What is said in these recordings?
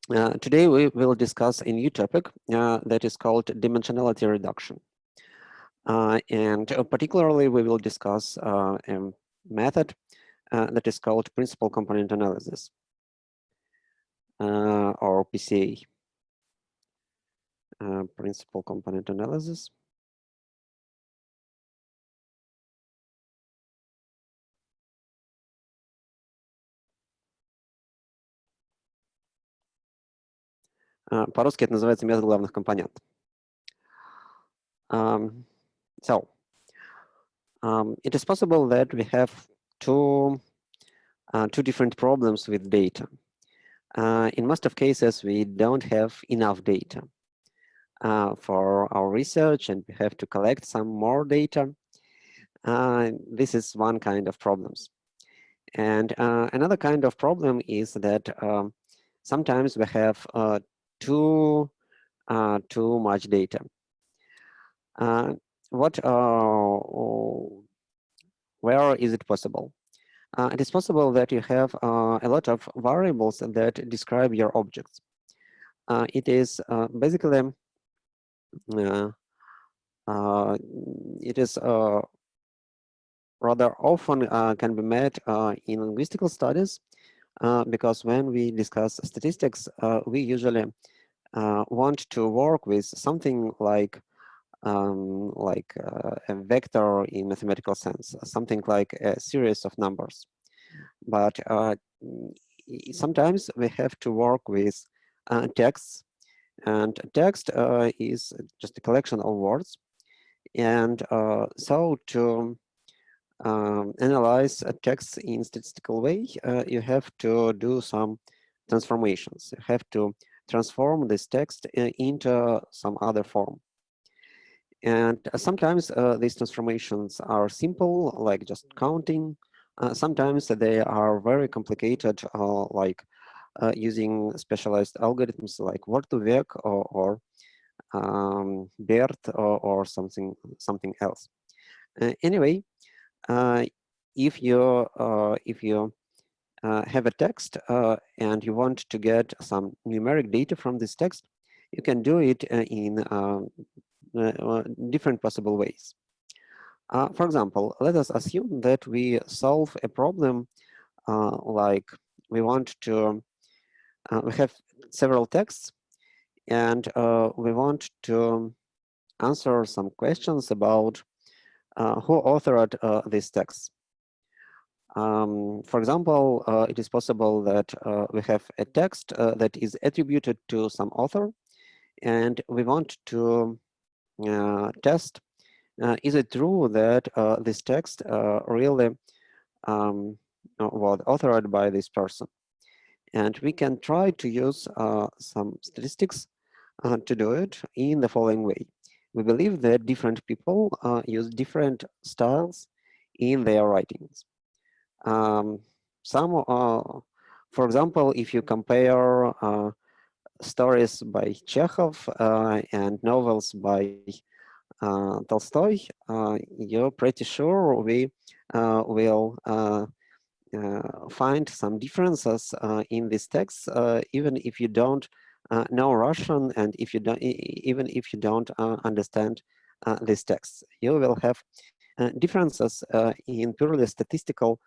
Today we will discuss a new topic that is called dimensionality reduction. And particularly we will discuss a method that is called principal component analysis, or PCA, principal component analysis. По-русски это называется метод главных компонентов. It is possible that we have two different problems with data. In most of cases, we don't have enough data for our research, and we have to collect some more data. This is one kind of problems. And another kind of problem is that sometimes we have too much data. Where is it possible? It is possible that you have a lot of variables that describe your objects. It is basically it is rather often can be met in linguistical studies, because when we discuss statistics, we usually want to work with something like a vector in mathematical sense, something like a series of numbers. But sometimes we have to work with texts, and text is just a collection of words. And so to analyze a text in statistical way, you have to do some transformations. You have to transform this text into some other form. And sometimes these transformations are simple, like just counting. Sometimes they are very complicated, like using specialized algorithms like word-to-vec or BERT or something else. Anyway, if you have a text and you want to get some numeric data from this text, you can do it in different possible ways. For example, let us assume that we solve a problem like we want to, we have several texts, and we want to answer some questions about who authored these texts. For example, it is possible that we have a text that is attributed to some author, and we want to test, is it true that this text really was authored by this person? And we can try to use some statistics to do it in the following way. We believe that different people use different styles in their writings. For example, if you compare stories by Chekhov and novels by Tolstoy, you're pretty sure we will find some differences in these texts, even if you don't know Russian, and if you don't, even if you don't understand these texts. You will have differences in purely statistical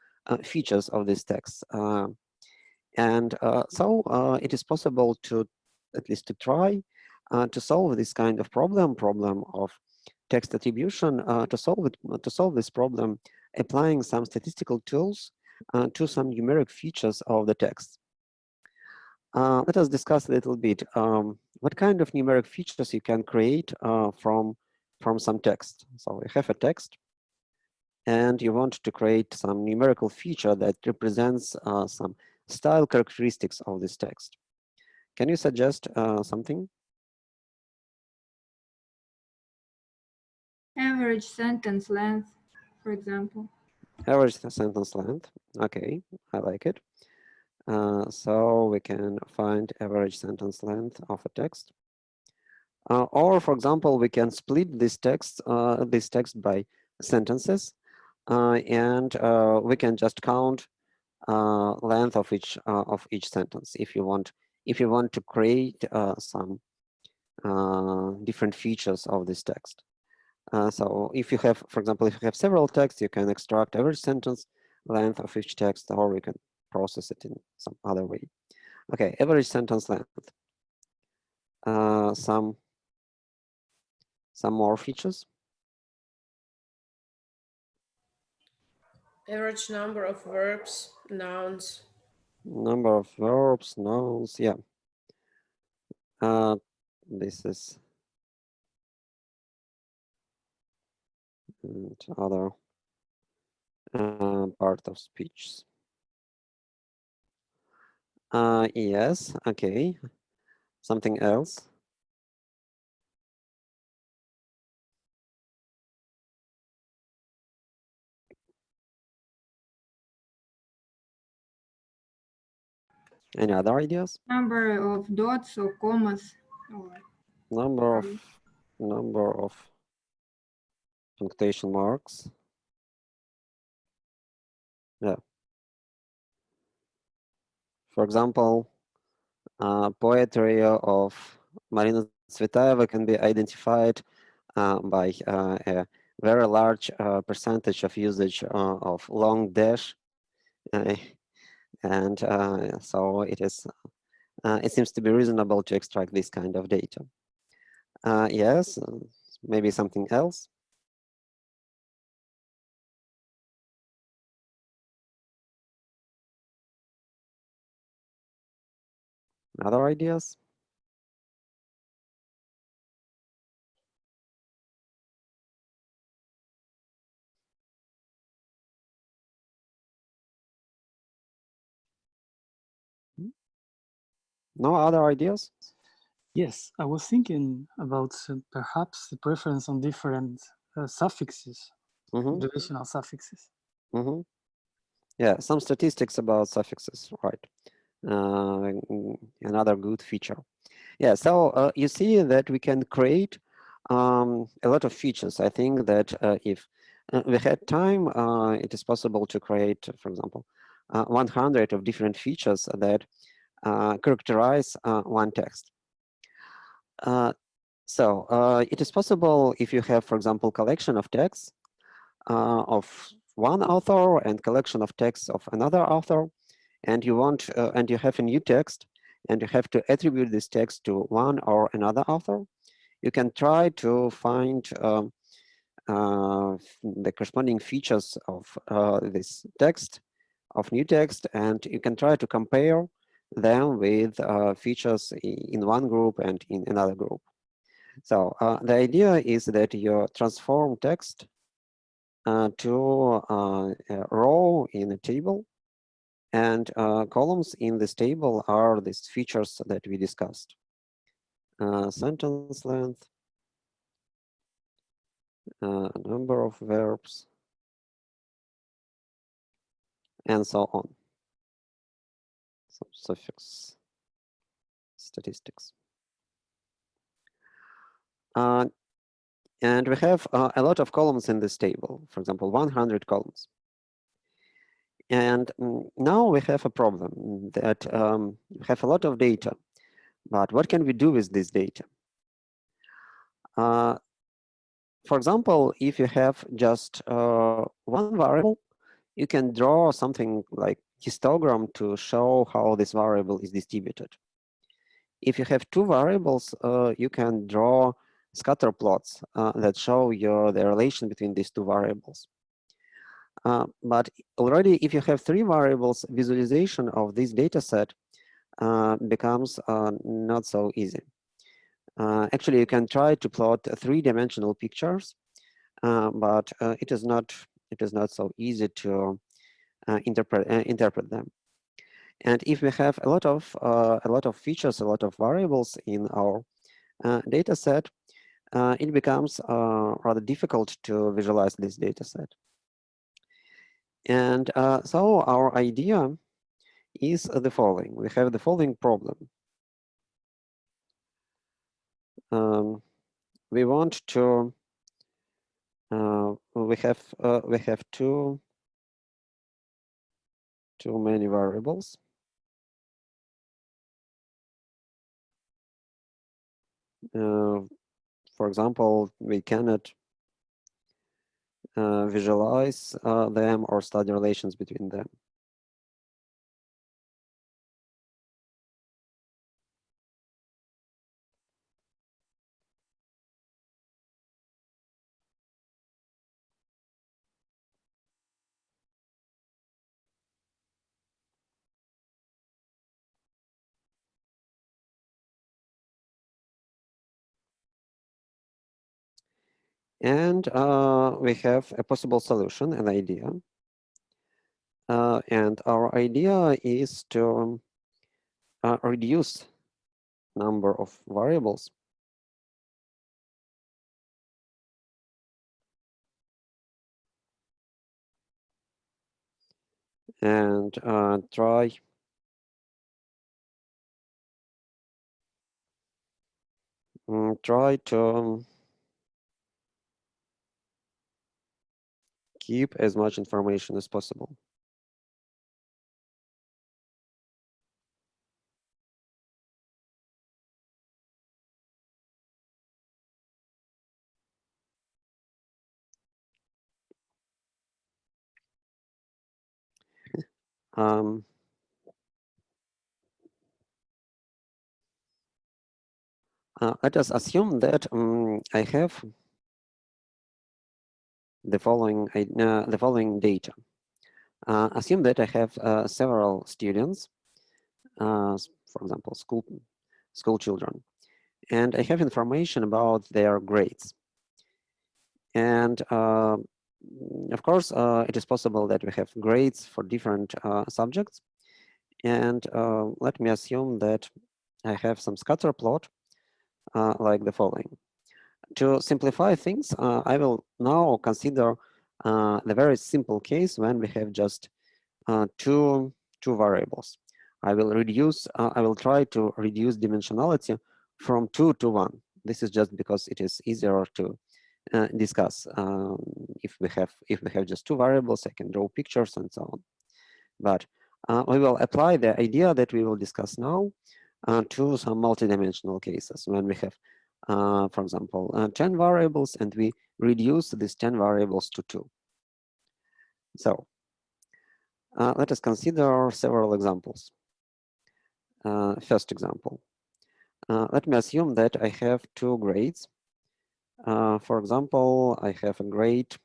features of these texts. So it is possible to, at least to try, to solve this kind of problem of text attribution, to solve this problem, applying some statistical tools to some numeric features of the text. Let us discuss a little bit what kind of numeric features you can create from some text. So you have a text, and you want to create some numerical feature that represents some style characteristics of this text. Can you suggest something? Average sentence length, for example. Average sentence length. Okay, I like it. So we can find average sentence length of a text. Or, for example, we can split this text by sentences, and we can just count length of each sentence. If you want if you want to create some different features of this text. So if you have, for example, if you have several texts, you can extract average sentence length of each text, or you can process it in some other way. Okay, average sentence length. Some more features. Average number of verbs, nouns. Number of verbs, nouns, yeah. This is and other part of speech. Yes, okay. Something else. Any other ideas? Number of dots or commas. Or Number of punctuation marks. Yeah. For example, poetry of Marina Tsvetaeva can be identified by a very large percentage of usage of long dash, and so it seems to be reasonable to extract this kind of data. Yes, maybe something else. Other ideas? No other ideas? Yes, I was thinking about perhaps the preference on different suffixes, observational suffixes. Yeah, some statistics about suffixes, right? Another good feature. Yeah, so you see that we can create a lot of features. I think that if we had time, it is possible to create, for example, 100 of different features that characterize one text. So it is possible if you have, for example, collection of texts of one author and collection of texts of another author, and you want and you have a new text, and you have to attribute this text to one or another author. You can try to find the corresponding features of this text, of new text, and you can try to compare them with features in one group and in another group. So the idea is that you transform text to a row in a table, and columns in this table are these features that we discussed. Sentence length, number of verbs, and so on. Some suffix statistics. And we have a lot of columns in this table, for example, 100 columns. And now we have a problem that we have a lot of data, but what can we do with this data? For example, if you have just one variable, you can draw something like histogram to show how this variable is distributed. If you have two variables, you can draw scatter plots that show you the relation between these two variables. But already, if you have three variables, visualization of this data set becomes not so easy. Actually, you can try to plot three-dimensional pictures, but it is not so easy to interpret them. And if we have a lot of features, a lot of variables in our data set, it becomes rather difficult to visualize this data set. And so our idea is the following. We have the following problem. We want to we have too many variables, For example, we cannot visualize them or study relations between them. And we have a possible solution, an idea. And our idea is to reduce number of variables and try to keep as much information as possible. Let us assume that I have the following data. Assume that I have several students, for example, school children, and I have information about their grades. And of course, it is possible that we have grades for different subjects. And let me assume that I have some scatter plot like the following. To simplify things, I will now consider the very simple case when we have just two variables. I will try to reduce dimensionality from 2 to 1. This is just because it is easier to discuss. If we have just two variables, I can draw pictures and so on. But we will apply the idea that we will discuss now to some multidimensional cases when we have, for example, 10 variables and we reduce these 10 variables to 2. So let us consider several examples. First example, let me assume that I have two grades. For example, I have a grade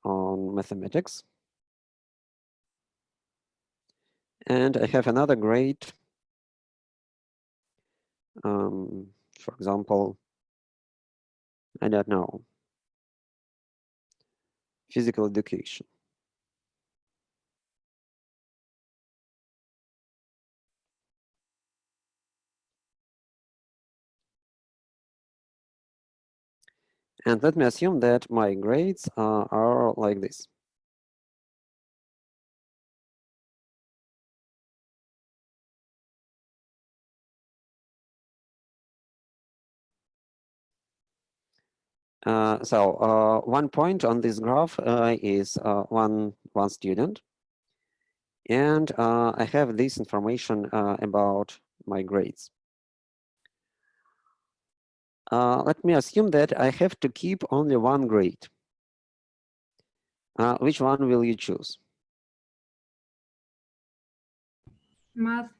on mathematics, and I have another grade, for example, I don't know, physical education. And let me assume that my grades are like this. So 1 point on this graph is one student. And I have this information about my grades. Let me assume that I have to keep only one grade. Which one will you choose? Math.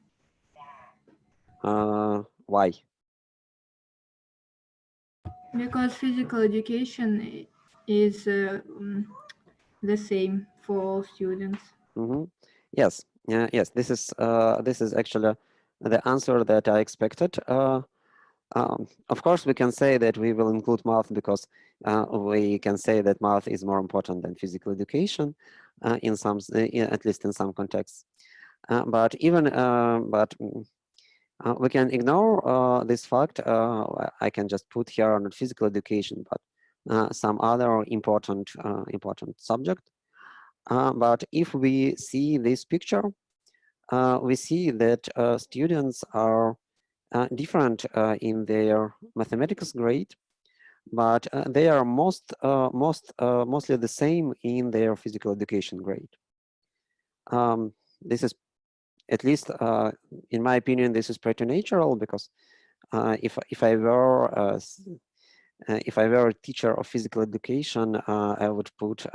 Why? Because physical education is the same for all students. Yes, yes. This is actually the answer that I expected. Of course, we can say that we will include math because we can say that math is more important than physical education in some, at least in some contexts. But we can ignore this fact. I can just put here not physical education, but some other important subject. But if we see this picture, we see that students are different in their mathematics grade, but they are mostly the same in their physical education grade. This is, at least in my opinion, this is pretty natural because if I were a teacher of physical education, I would put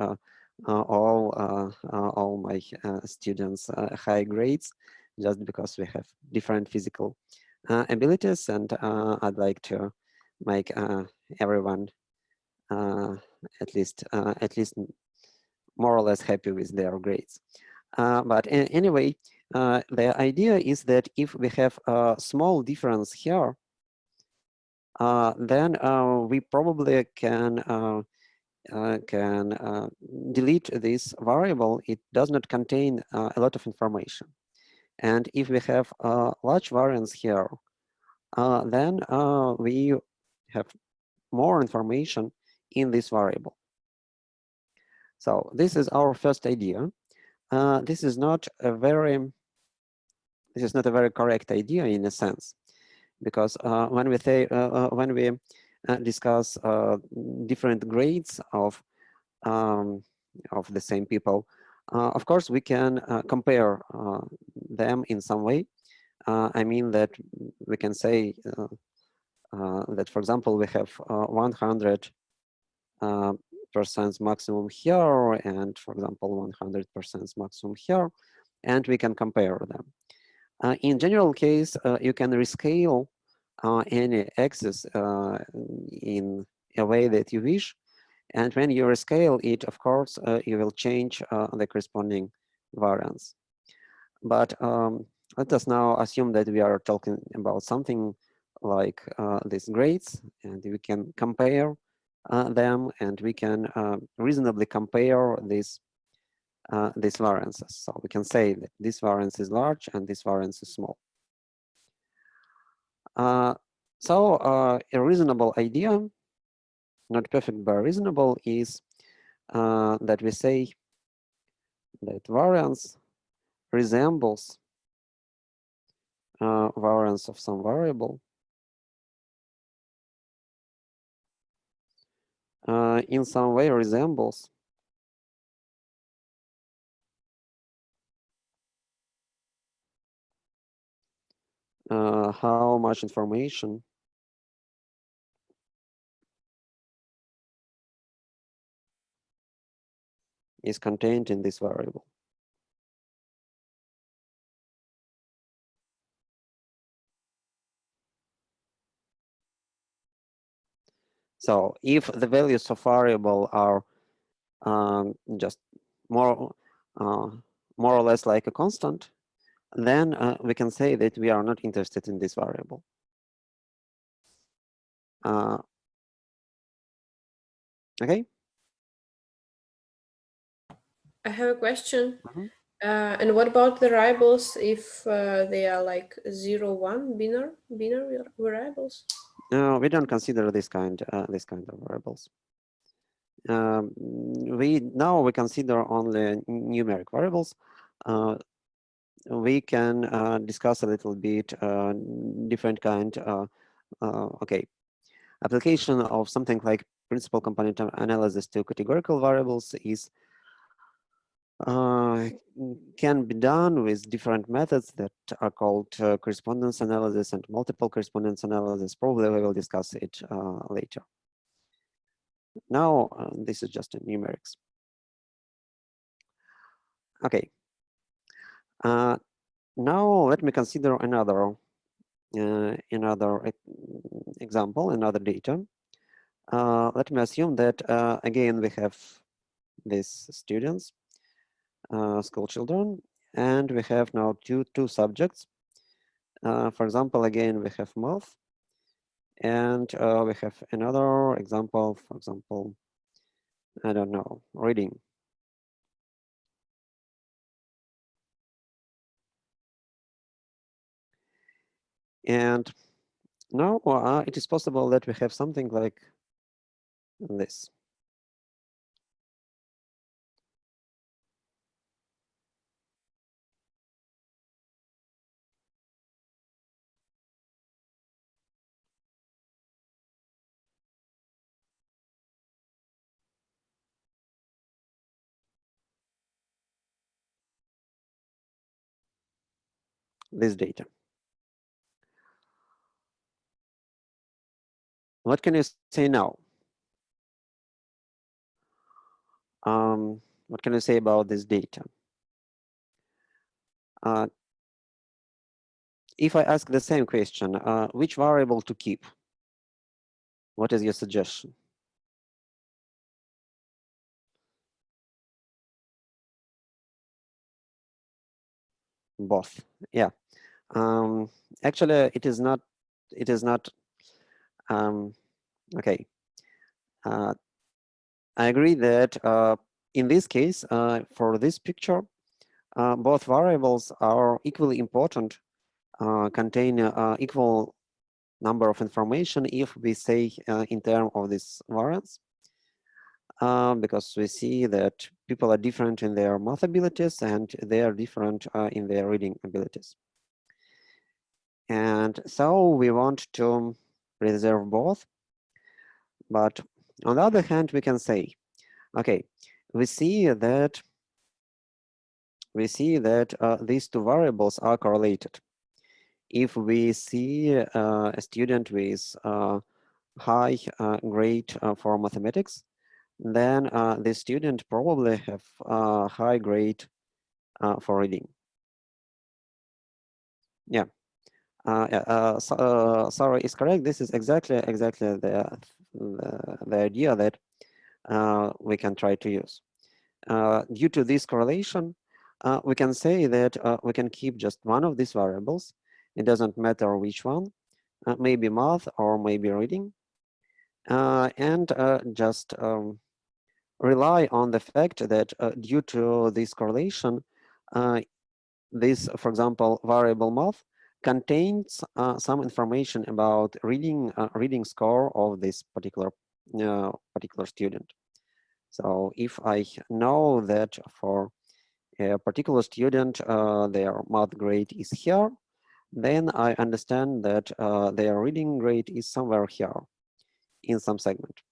all my students high grades, just because we have different physical abilities, and I'd like to make everyone at least more or less happy with their grades. But anyway, the idea is that if we have a small difference here, then we probably can delete this variable. It does not contain a lot of information. And if we have a large variance here, then we have more information in this variable. So this is our first idea. This is not a very correct idea in a sense, because when we discuss different grades of the same people, of course we can compare them in some way. I mean that we can say that, for example, we have 100% maximum here, and for example 100% maximum here, and we can compare them. In general case, you can rescale any axis in a way that you wish, and when you rescale it, of course, you will change the corresponding variance. But let us now assume that we are talking about something like these grades, and we can compare them, and we can reasonably compare these variances. So we can say that this variance is large and this variance is small. So a reasonable idea, not perfect but reasonable, is that we say that variance resembles variance of some variable in some way resembles how much information is contained in this variable. So if the values of variable are just more or less like a constant, then we can say that we are not interested in this variable. Okay. I have a question. Mm-hmm. And what about the variables if they are like 0, 1 binary variables? No, we don't consider this kind of variables. We consider only numeric variables. We can discuss a little bit different kind. Okay, application of something like principal component analysis to categorical variables is can be done with different methods that are called correspondence analysis and multiple correspondence analysis. Probably we will discuss it later. Now, this is just a numerics. Okay. Now let me consider another example, another data. Let me assume that again we have these students, school children, and we have now two subjects. For example, again we have math, and we have another example. For example, I don't know, reading. And now it is possible that we have something like this. This data. What can you say now? What can you say about this data? If I ask the same question, which variable to keep? What is your suggestion? Both. Yeah. Actually, it is not. It is not. Okay. I agree that in this case, for this picture, both variables are equally important, contain equal number of information if we say in terms of this variance, because we see that people are different in their math abilities and they are different in their reading abilities. And so we want to reserve both. But on the other hand, we can say, okay, we see that these two variables are correlated. If we see a student with high grade for mathematics, then the student probably have high grade for reading. Yeah. Sarah is correct. This is exactly the idea that we can try to use. Due to this correlation, we can say that we can keep just one of these variables. It doesn't matter which one, maybe math or maybe reading, and just rely on the fact that due to this correlation, this, for example, variable math contains some information about reading score of this particular student. So if I know that for a particular student their math grade is here, then I understand that their reading grade is somewhere here in some segment,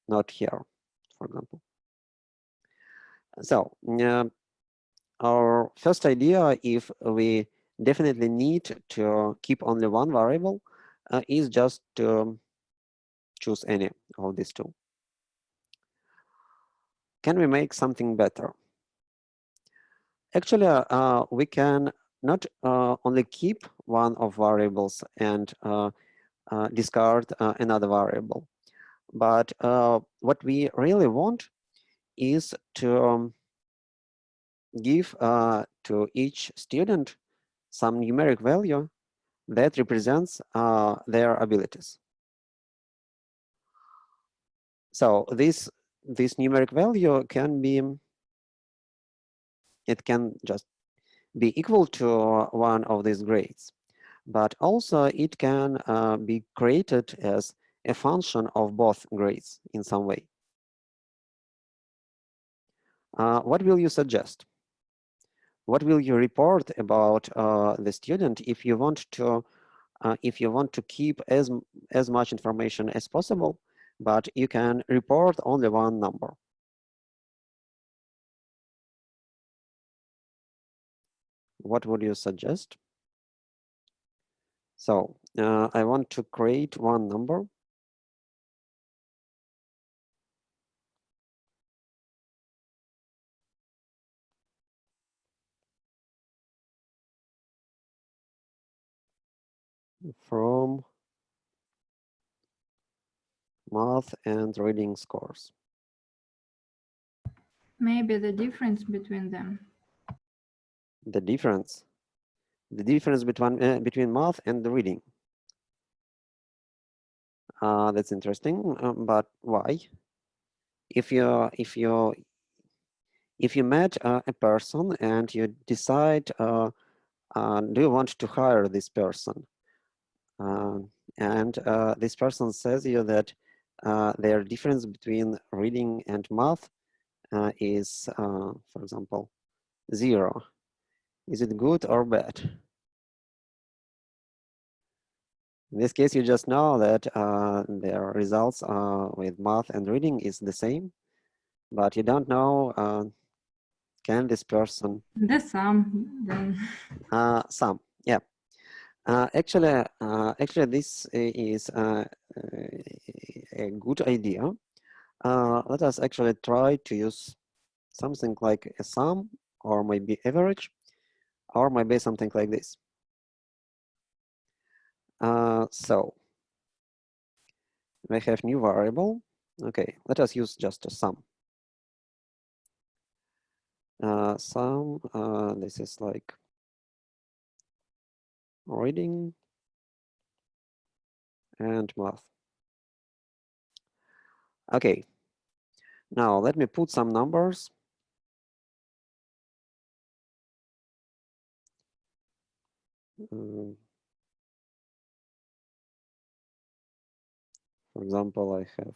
not here, for example. So our first idea, if we definitely need to keep only one variable, is just to choose any of these two. Can we make something better? Actually, we can not only keep one of variables and discard another variable, but what we really want is to give to each student some numeric value that represents their abilities. So this numeric value can be, it can just be equal to one of these grades, but also it can be created as a function of both grades in some way. What will you suggest? What will you report about the student if you want to keep as much information as possible, but you can report only one number? What would you suggest? So I want to create one number. From math and reading scores. Maybe the difference between them. The difference between math and the reading. That's interesting, but why? If you met a person and you decide, do you want to hire this person? And this person says you that their difference between reading and math is, for example, 0. Is it good or bad? In this case, you just know that their results with math and reading is the same, but you don't know, can this person... The sum, then. Sum, yeah. Actually, this is a good idea. Let us actually try to use something like a sum, or maybe average, or maybe something like this. So we have new variable. Okay, let us use just a sum. Sum, this is like reading and math. Okay, now let me put some numbers. For example, I have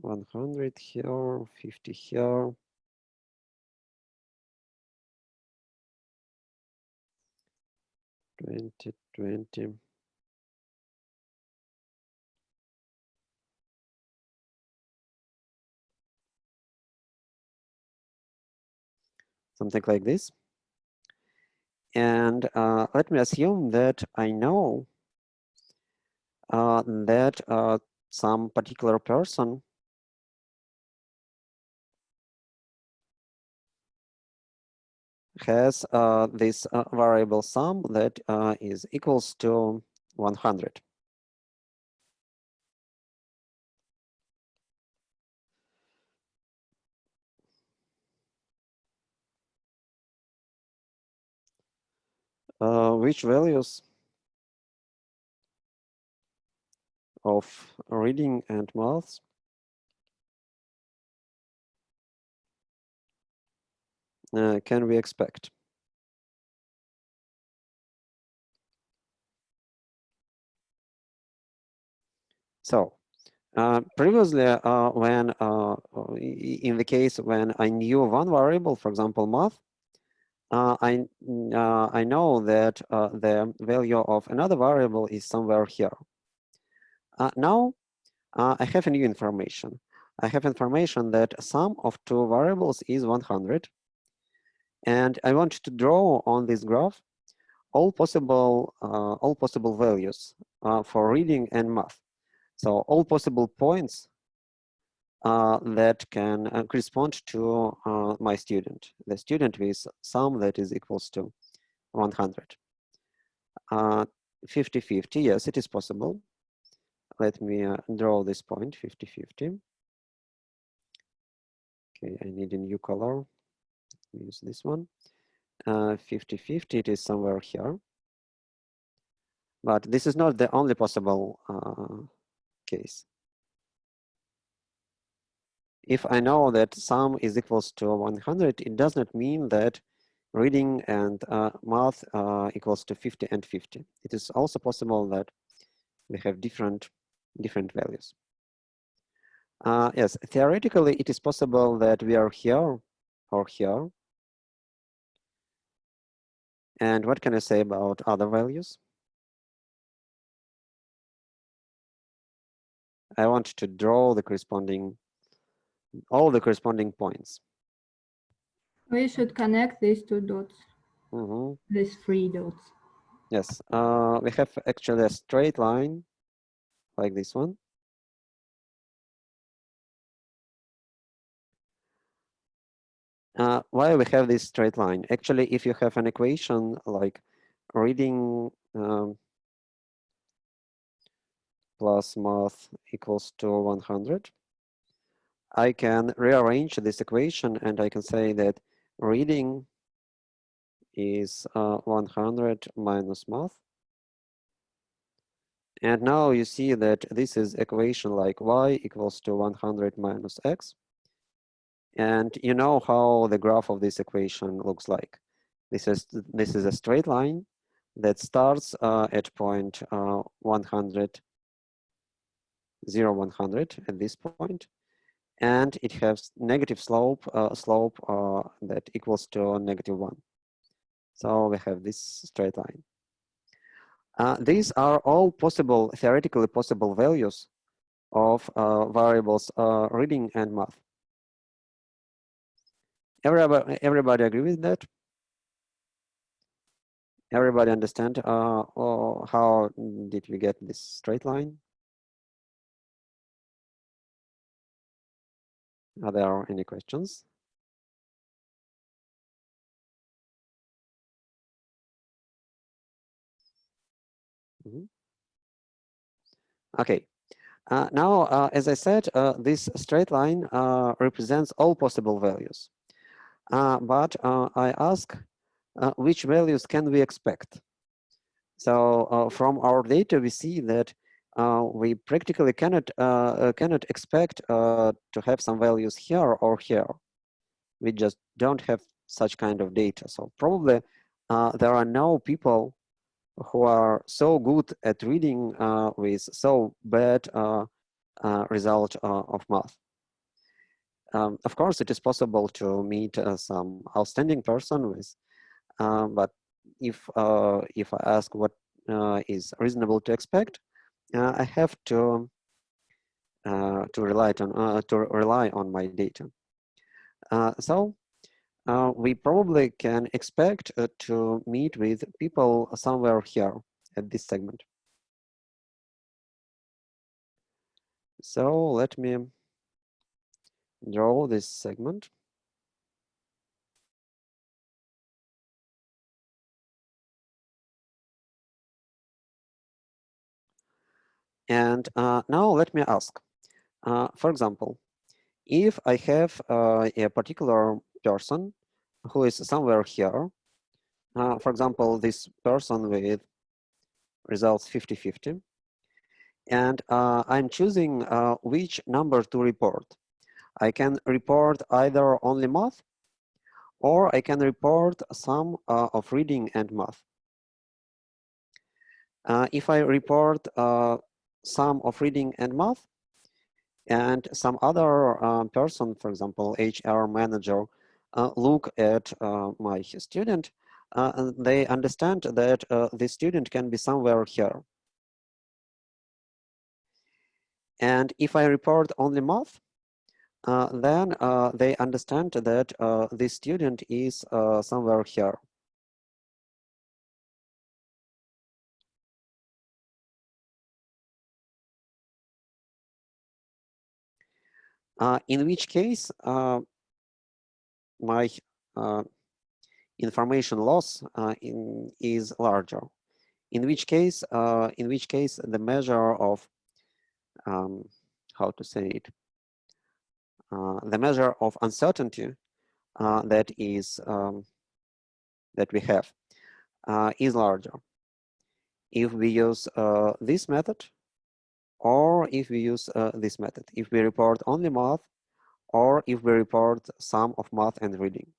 100 here, 50 here. 20. Something like this. And let me assume that I know that some particular person has this variable sum that is equals to 100. Which values of reading and maths can we expect? So previously, when in the case when I knew one variable, for example, math, I know that the value of another variable is somewhere here. Now I have a new information. I have information that sum of two variables is 100, and I want to draw on this graph all possible values for reading and math. So all possible points that can correspond to my student, the student with sum that is equals to 100. 50-50, yes, it is possible. Let me draw this point, 50-50. Okay, I need a new color. Use this one. 50-50, it is somewhere here. But this is not the only possible case. If I know that sum is equals to 100, it does not mean that reading and math equals to 50 and 50. It is also possible that we have different values. Yes, theoretically, it is possible that we are here or here. And what can I say about other values? I want to draw the all the corresponding points. We should connect these two dots, Mm-hmm. these three dots. Yes, we have actually a straight line like this one. Why we have this straight line? Actually, if you have an equation like reading plus math equals to 100, I can rearrange this equation and I can say that reading is 100 minus math. And now you see that this is equation like y equals to 100 minus x. And you know how the graph of this equation looks like. This is a straight line that starts at point 100, 0, 100 at this point, and it has negative slope that equals to -1. So we have this straight line. These are all possible, theoretically possible values of variables reading and math. Everybody agree with that? Everybody understand or how did we get this straight line? Are there any questions? Mm-hmm. Okay. Now, as I said, this straight line represents all possible values. But I ask, which values can we expect? So from our data, we see that we practically cannot expect to have some values here or here. We just don't have such kind of data. So probably there are no people who are so good at reading with so bad result of math. Of course, it is possible to meet some outstanding person with, but if I ask what is reasonable to expect, I have to rely on my data. So we probably can expect to meet with people somewhere here at this segment. So let me draw this segment. And now let me ask, for example, if I have a particular person who is somewhere here, for example, this person with results 50-50, and I'm choosing which number to report. I can report either only math, or I can report sum of reading and math. If I report sum of reading and math, and some other person, for example, HR manager, look at my student, they understand that the student can be somewhere here. And if I report only math, then they understand that the student is somewhere here. In which case, my information loss is larger. In which case, the measure of how to say it, the measure of uncertainty that we have is larger if we use this method, or if we use this method, if we report only math, or if we report sum of math and reading,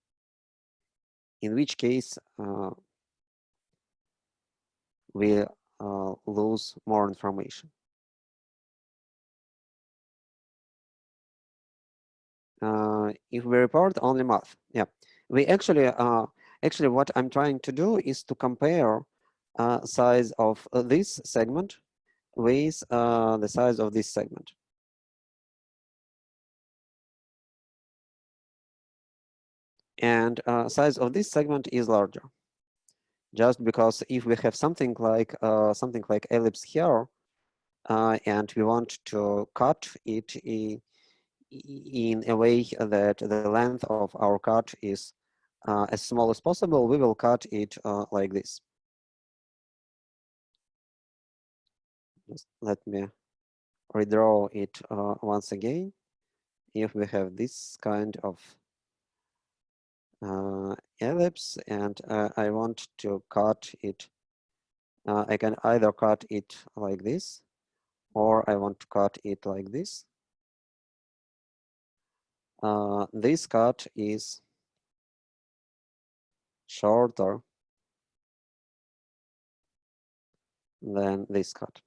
in which case we lose more information. If we report only math, yeah, we actually what I'm trying to do is to compare size of this segment with the size of this segment. And size of this segment is larger, just because if we have something like ellipse here, and we want to cut it in a way that the length of our cut is as small as possible, we will cut it like this. Just let me redraw it once again. If we have this kind of ellipse, and I want to cut it, I can either cut it like this, or I want to cut it like this. This cut is shorter than this cut.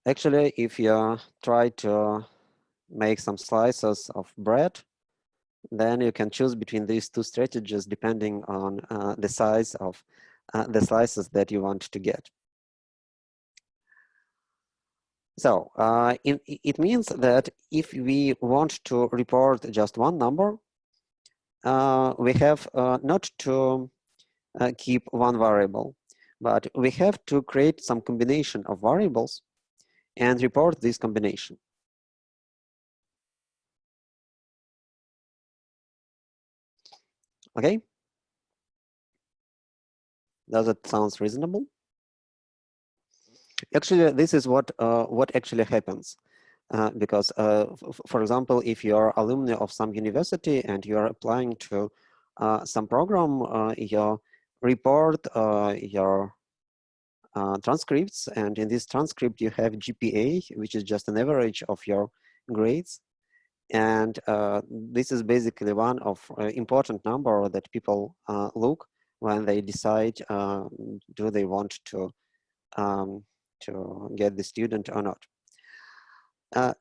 Actually, if you try to make some slices of bread, then you can choose between these two strategies depending on the size of the slices that you want to get. So it means that if we want to report just one number, we have not to keep one variable, but we have to create some combination of variables and report this combination. Okay? Does it sound reasonable? Actually, this is what actually happens. Because, for example, if you're alumni of some university and you're applying to some program, you report your transcripts, and in this transcript you have GPA, which is just an average of your grades. And this is basically one of important number that people look when they decide do they want to get the student or not.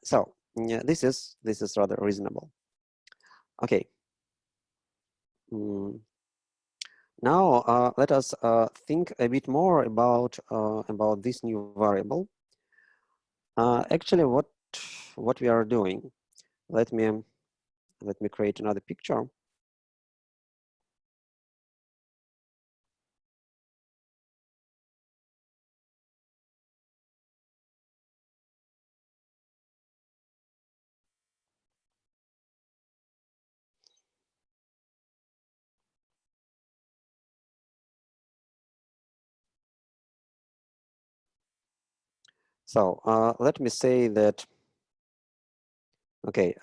So yeah, this is rather reasonable. Okay. Now let us think a bit more about this new variable. Actually, what we are doing. Let me create another picture. So let me say that, okay,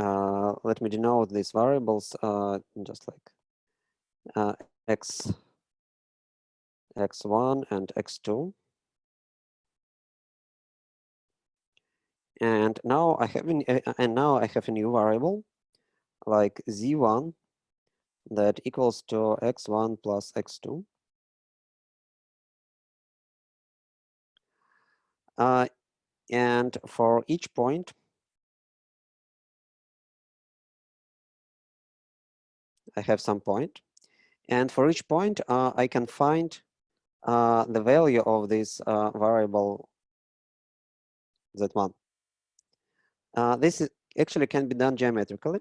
let me denote these variables just like x1 and x2. And now I have a new variable like z1 that equals to x1 plus x2. And for each point, I have some point. And for each point, I can find the value of this variable z1. This actually can be done geometrically.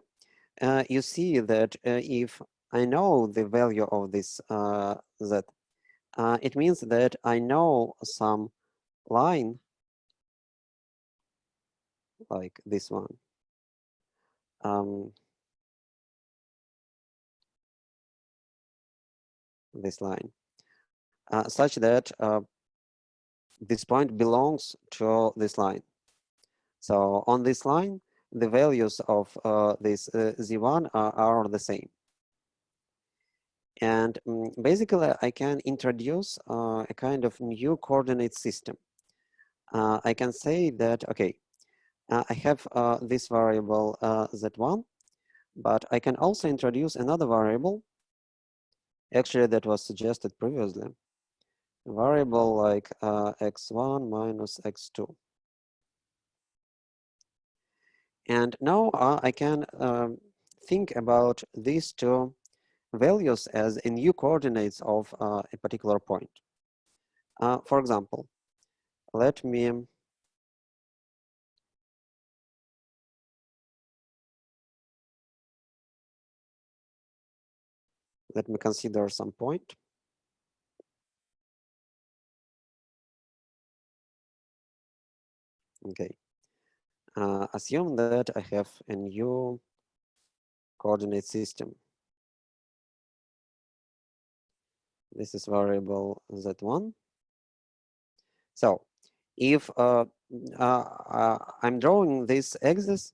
You see that if I know the value of this z, it means that I know some line like this one. This line, such that this point belongs to this line. So on this line, the values of this z1 are the same. And basically, I can introduce a kind of new coordinate system. I can say that, okay, I have this variable z1, but I can also introduce another variable, actually that was suggested previously, a variable like x1 minus x2. And now I can think about these two values as a new coordinates of a particular point. For example, let me consider some point. Okay. Assume that I have a new coordinate system. This is variable z1. So if I'm drawing this axis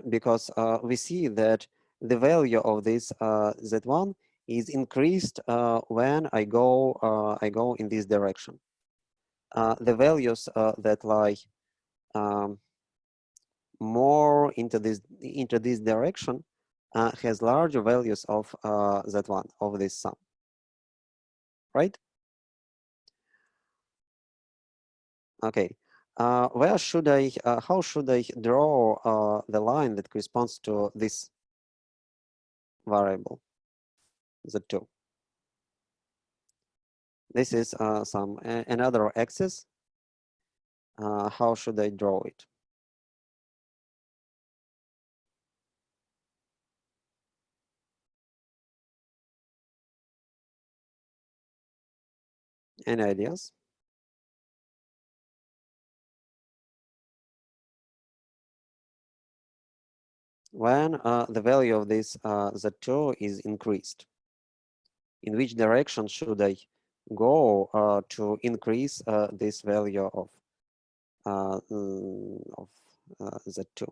because we see that the value of this z1 is increased when I go in this direction. The values that lie more into this direction has larger values of z1 of this sum, right? Okay. Where should I? How should I draw the line that corresponds to this variable, z2? This is another axis. How should I draw it? Any ideas? When the value of this Z2 is increased, in which direction should I go to increase this value of Z2?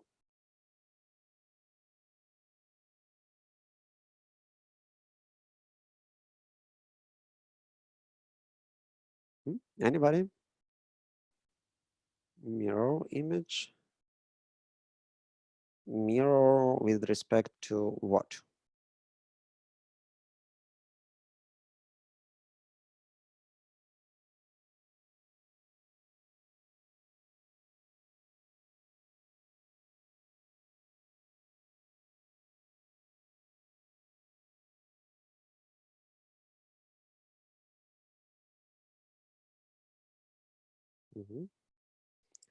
Anybody? Mirror image? Mirror with respect to what?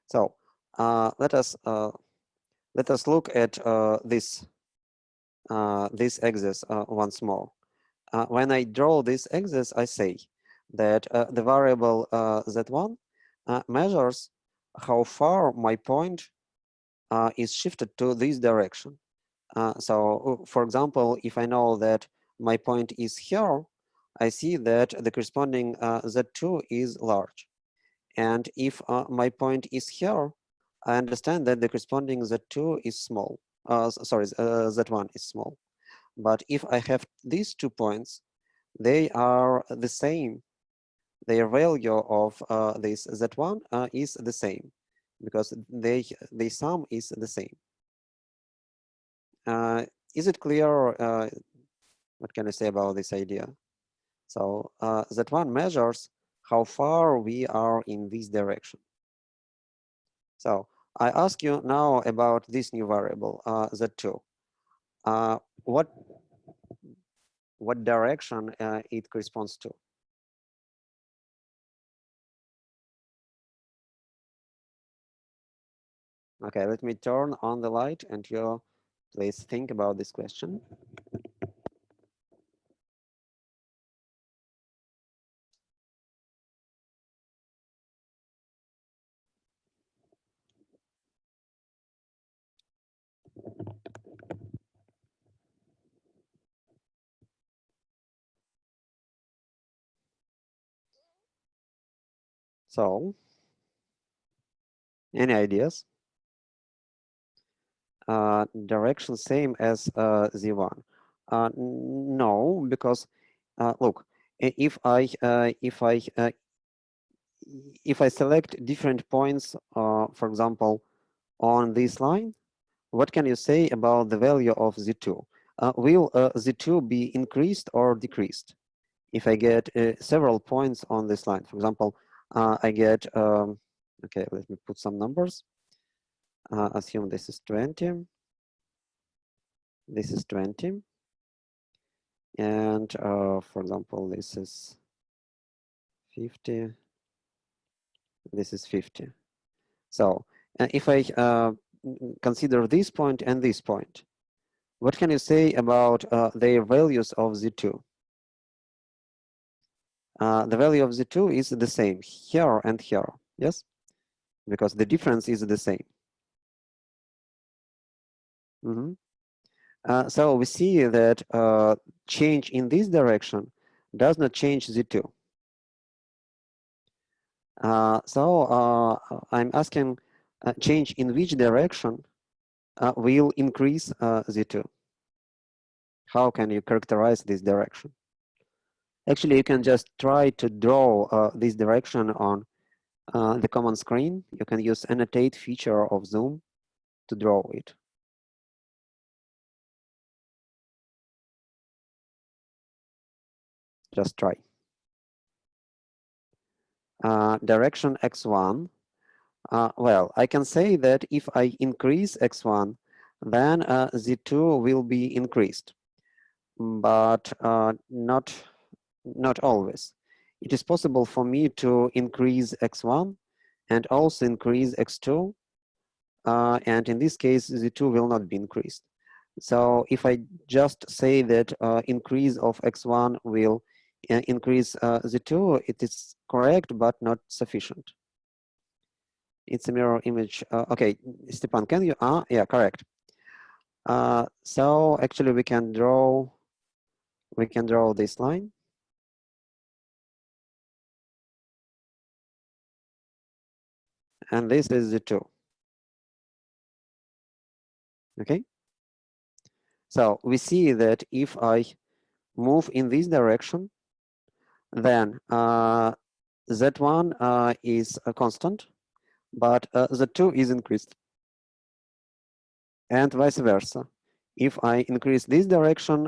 So let us look at this axis once more. When I draw this axis, I say that the variable Z1 measures how far my point is shifted to this direction. So, for example, if I know that my point is here, I see that the corresponding Z2 is large. And if my point is here, I understand that the corresponding Z2 is small. Z1 is small. But if I have these 2 points, they are the same. Their value of this Z1 is the same because the sum is the same. Is it clear? What can I say about this idea? So Z1 measures how far we are in this direction. So I ask you now about this new variable, Z2. What direction it corresponds to? Okay, let me turn on the light and you please think about this question. So, any ideas? Direction same as Z1? No, because look, if I select different points, for example, on this line, what can you say about the value of Z2? Will Z2 be increased or decreased? If I get several points on this line, for example, I get, okay, let me put some numbers. Assume this is 20. This is 20. And for example, this is 50. This is 50. So if I consider this point and this point, what can you say about their values of Z2? The value of Z2 is the same here and here, yes? Because the difference is the same. So we see that change in this direction does not change Z2. So I'm asking change in which direction will increase Z2? How can you characterize this direction? Actually, you can just try to draw this direction on the common screen. You can use annotate feature of Zoom to draw it. Just try. Direction x1. Well, I can say that if I increase x1, then Z2 will be increased, but not always. It is possible for me to increase x1 and also increase x2, and in this case, Z2 will not be increased. So if I just say that increase of x1 will increase Z2, it is correct, but not sufficient. It's a mirror image. Okay, Stepan, can you? Yeah, correct. So actually, we can draw this line. And this is Z2. Okay. So we see that if I move in this direction, then Z1 is a constant, but Z2 is increased, and vice versa. If I increase this direction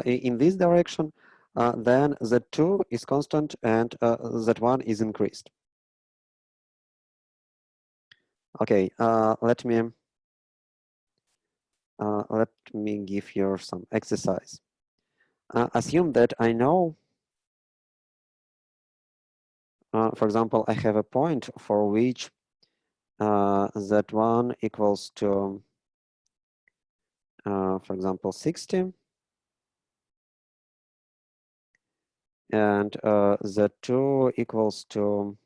in this direction, then Z2 is constant and Z1 is increased. Okay, let me give you some exercise. Assume that I know, for example, I have a point for which Z1 equals to, for example, 60, and Z2 equals to,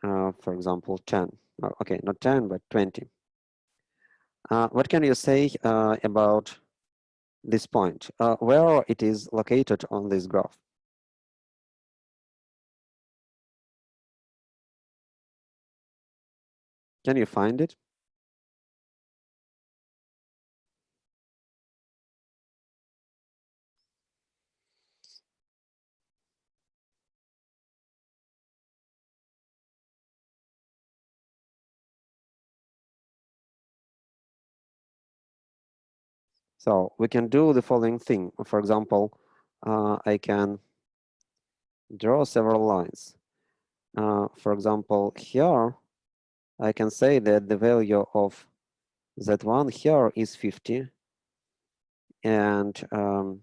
for example, 10. Okay, not 10, but 20. What can you say about this point? Where it is located on this graph? Can you find it? So we can do the following thing. For example, I can draw several lines. For example, here, I can say that the value of Z1 here is 50. And for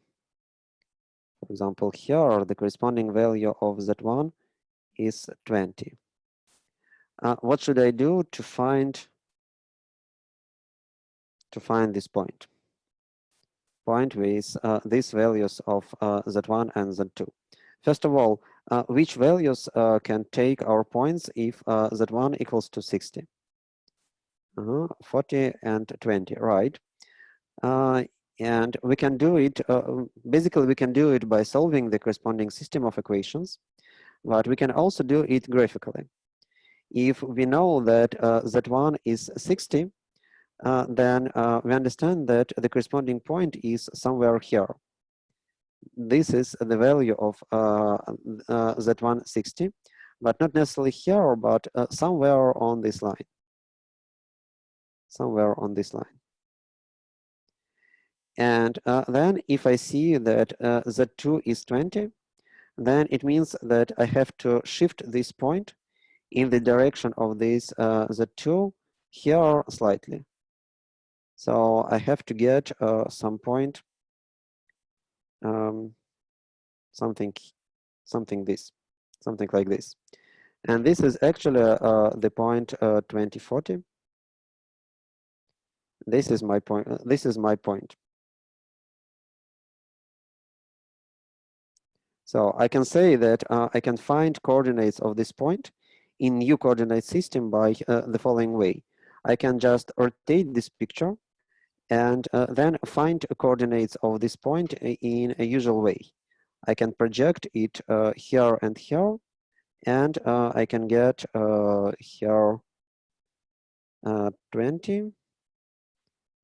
example, here, the corresponding value of Z1 is 20. What should I do to find this point? Point with these values of Z1 and Z2. First of all, which values can take our points if Z1 equals to 60? 40 and 20, right? And we can do it, basically we can do it by solving the corresponding system of equations, but we can also do it graphically. If we know that Z1 is 60, then we understand that the corresponding point is somewhere here. This is the value of Z1 60, but not necessarily here, but somewhere on this line. Somewhere on this line. And then if I see that Z2 is 20, then it means that I have to shift this point in the direction of this Z2 here slightly. So I have to get some point, something like this. And this is actually the point 2040. This is my point. This is my point. So I can say that I can find coordinates of this point in new coordinate system by the following way. I can just rotate this picture and then find coordinates of this point in a usual way. I can project it here and here, and I can get here 20,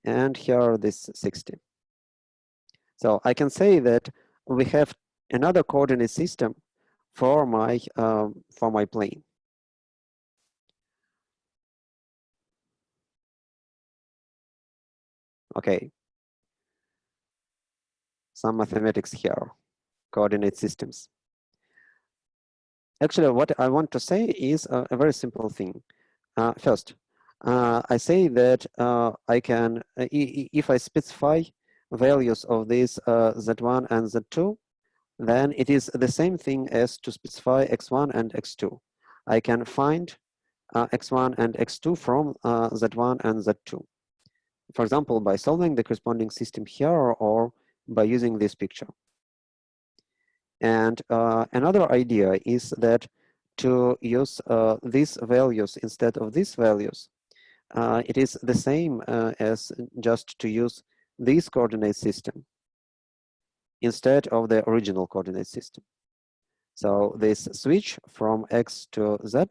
and here this 60. So I can say that we have another coordinate system for my plane. Okay. Some mathematics here, coordinate systems. Actually, what I want to say is a very simple thing. First, I say that I can, if I specify values of these Z1 and Z2, then it is the same thing as to specify X1 and X2. I can find X1 and X2 from Z1 and Z2. For example, by solving the corresponding system here or by using this picture. And another idea is that to use these values instead of these values, it is the same as just to use this coordinate system instead of the original coordinate system. So this switch from X to Z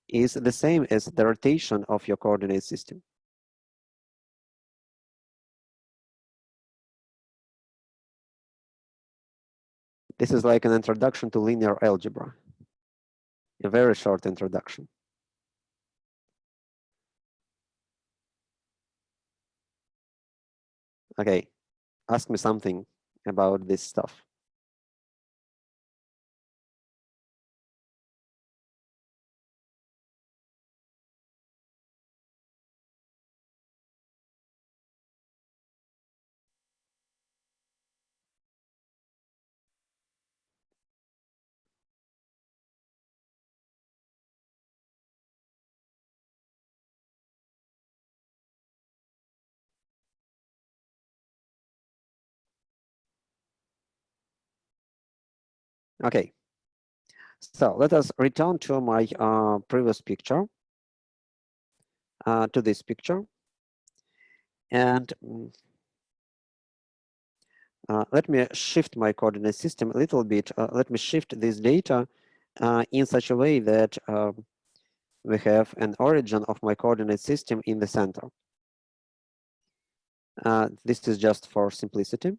is the same as the rotation of your coordinate system. This is like an introduction to linear algebra, a very short introduction. Okay, ask me something about this stuff. Okay, so let us return to my previous picture, to this picture. And let me shift my coordinate system a little bit. Let me shift this data in such a way that we have an origin of my coordinate system in the center. This is just for simplicity.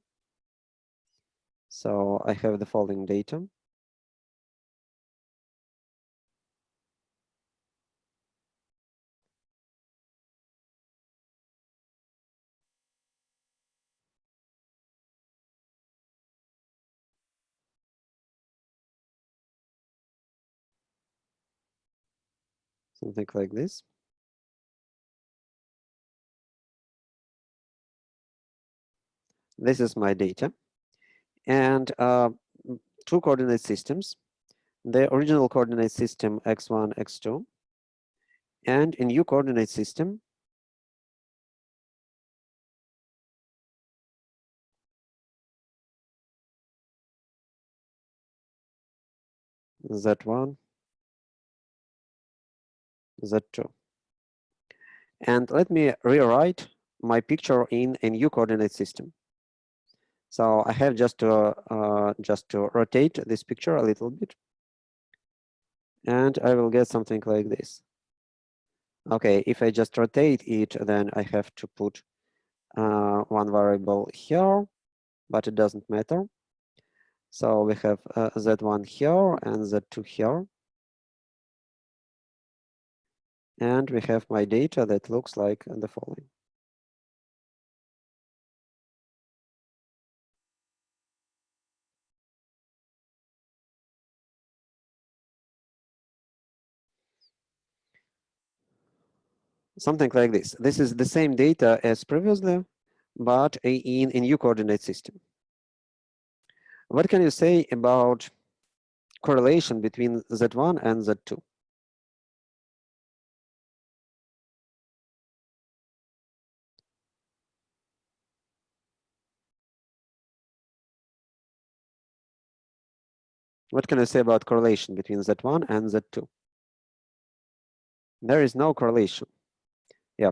So I have the following data. Something like this. This is my data. And two coordinate systems, the original coordinate system x1, x2, and a new coordinate system z1, z2. And let me rewrite my picture in a new coordinate system. So I have just to rotate this picture a little bit, and I will get something like this. Okay, if I just rotate it, then I have to put one variable here, but it doesn't matter. So we have z1 here and z2 here. And we have my data that looks like the following. Something like this. This is the same data as previously, but in a new coordinate system. What can you say about correlation between Z1 and Z2? What can I say about correlation between Z1 and Z2? There is no correlation. Yeah,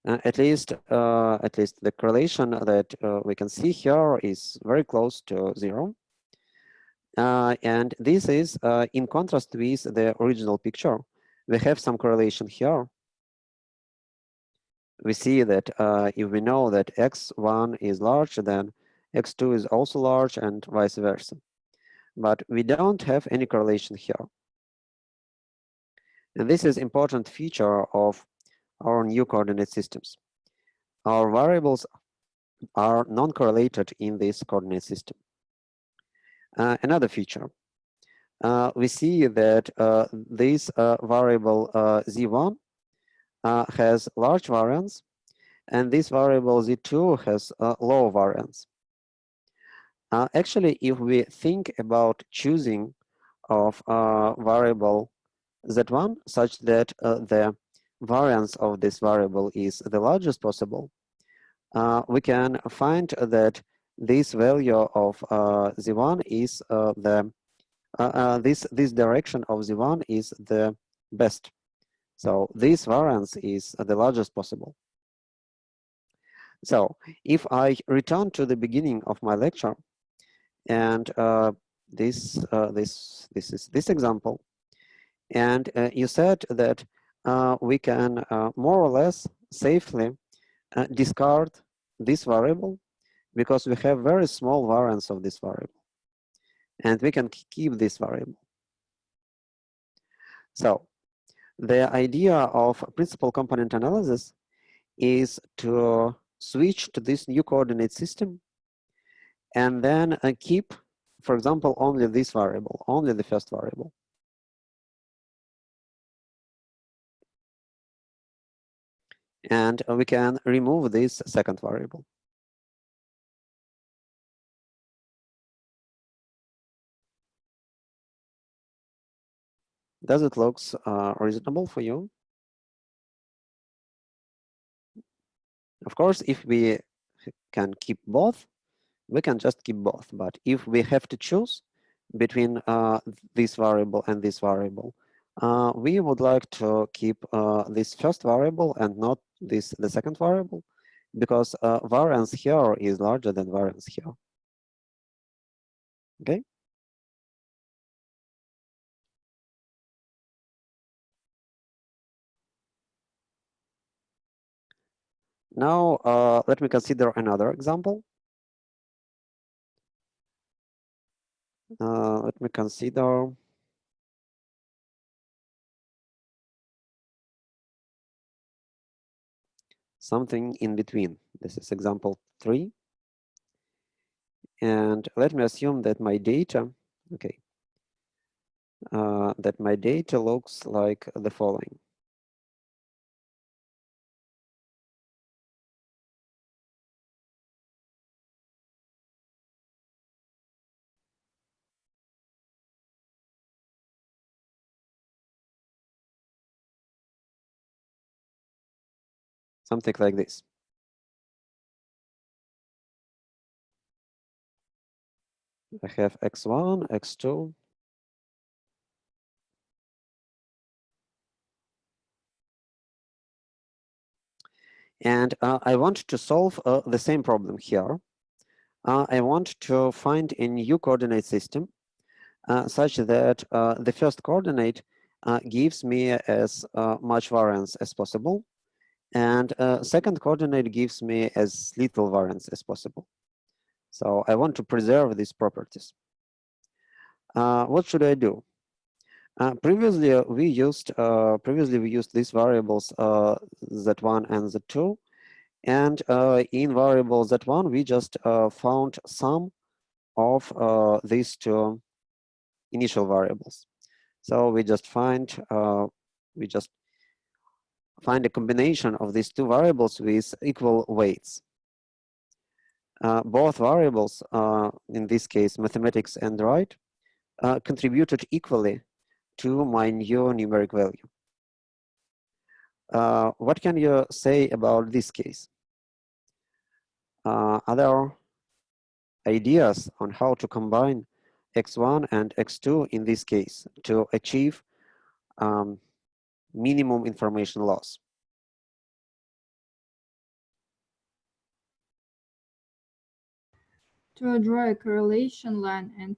at least the correlation that we can see here is very close to 0. And this is in contrast with the original picture. We have some correlation here. We see that if we know that x1 is large, then x2 is also large and vice versa. But we don't have any correlation here. And this is important feature of our new coordinate systems. Our variables are non-correlated in this coordinate system. Another feature, we see that this variable z1 has large variance, and this variable z2 has low variance. Actually, if we think about choosing of variable z1 such that the variance of this variable is the largest possible, we can find that this value of Z1 is this direction of Z1 is the best. So this variance is the largest possible. So if I return to the beginning of my lecture, and this is this example, and you said that we can more or less safely discard this variable because we have very small variance of this variable, and we can keep this variable. So the idea of principal component analysis is to switch to this new coordinate system and then keep, for example, only this variable, only the first variable. And we can remove this second variable. Does it look reasonable for you? Of course, if we can keep both, we can just keep both. But if we have to choose between this variable and this variable, we would like to keep this first variable and not the second variable, because variance here is larger than variance here. Okay. Now let me consider another example. Let me consider something in between. This is example 3. And let me assume that my data, okay, that my data looks like the following. Something like this. I have x1, x2, and I want to solve the same problem here. I want to find a new coordinate system such that the first coordinate gives me as much variance as possible, and second coordinate gives me as little variance as possible. So I want to preserve these properties. What should I do? Previously we used these variables z1 and z2, and in variable z1 we just found sum of these two initial variables. So we just find a combination of these two variables with equal weights. Both variables, in this case mathematics and right, contributed equally to my new numeric value. What can you say about this case? Are there ideas on how to combine x1 and x2 in this case to achieve minimum information loss? To draw a correlation line and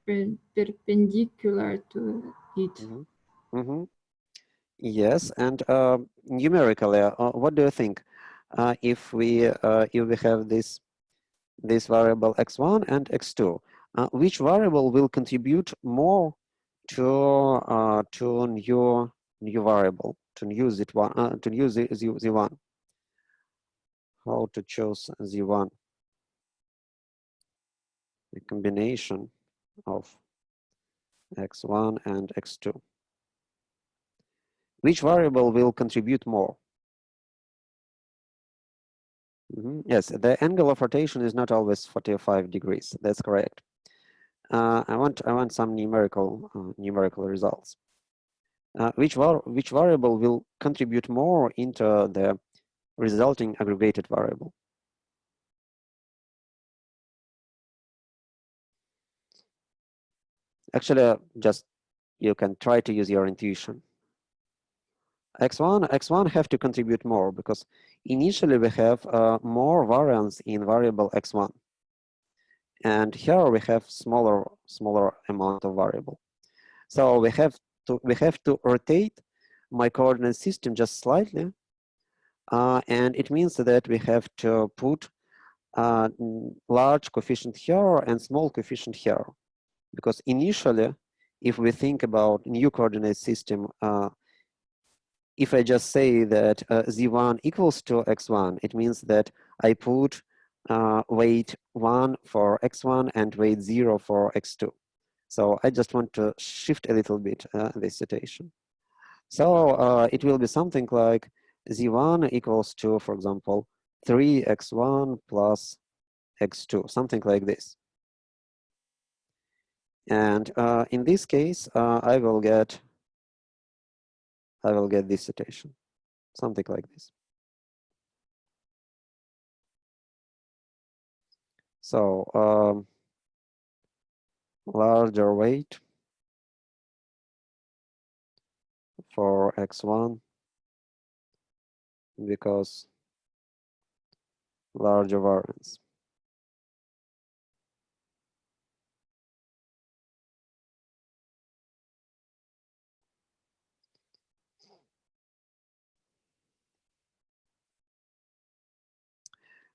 perpendicular to it. Mm-hmm. Mm-hmm. Yes, and numerically, what do you think? If we have this variable x1 and x2, which variable will contribute more to new variable, to new z1, to new z1? How to choose z1? A combination of x1 and x2. Which variable will contribute more? Yes, the angle of rotation is not always 45 degrees. That's correct. I want some numerical results. Which variable will contribute more into the resulting aggregated variable? Actually, just you can try to use your intuition. X1 have to contribute more because initially we have more variance in variable X1. And here we have smaller amount of variable. So we have to rotate my coordinate system just slightly. And it means that we have to put large coefficient here and small coefficient here. Because initially, if we think about new coordinate system, if I just say that Z1 equals to X1, it means that I put weight 1 for X1 and weight 0 for X2. So I just want to shift a little bit this situation. So it will be something like Z1 equals to, for example, 3X1 plus X2, something like this. And in this case, I will get this situation, something like this. So larger weight for X1 because larger variance.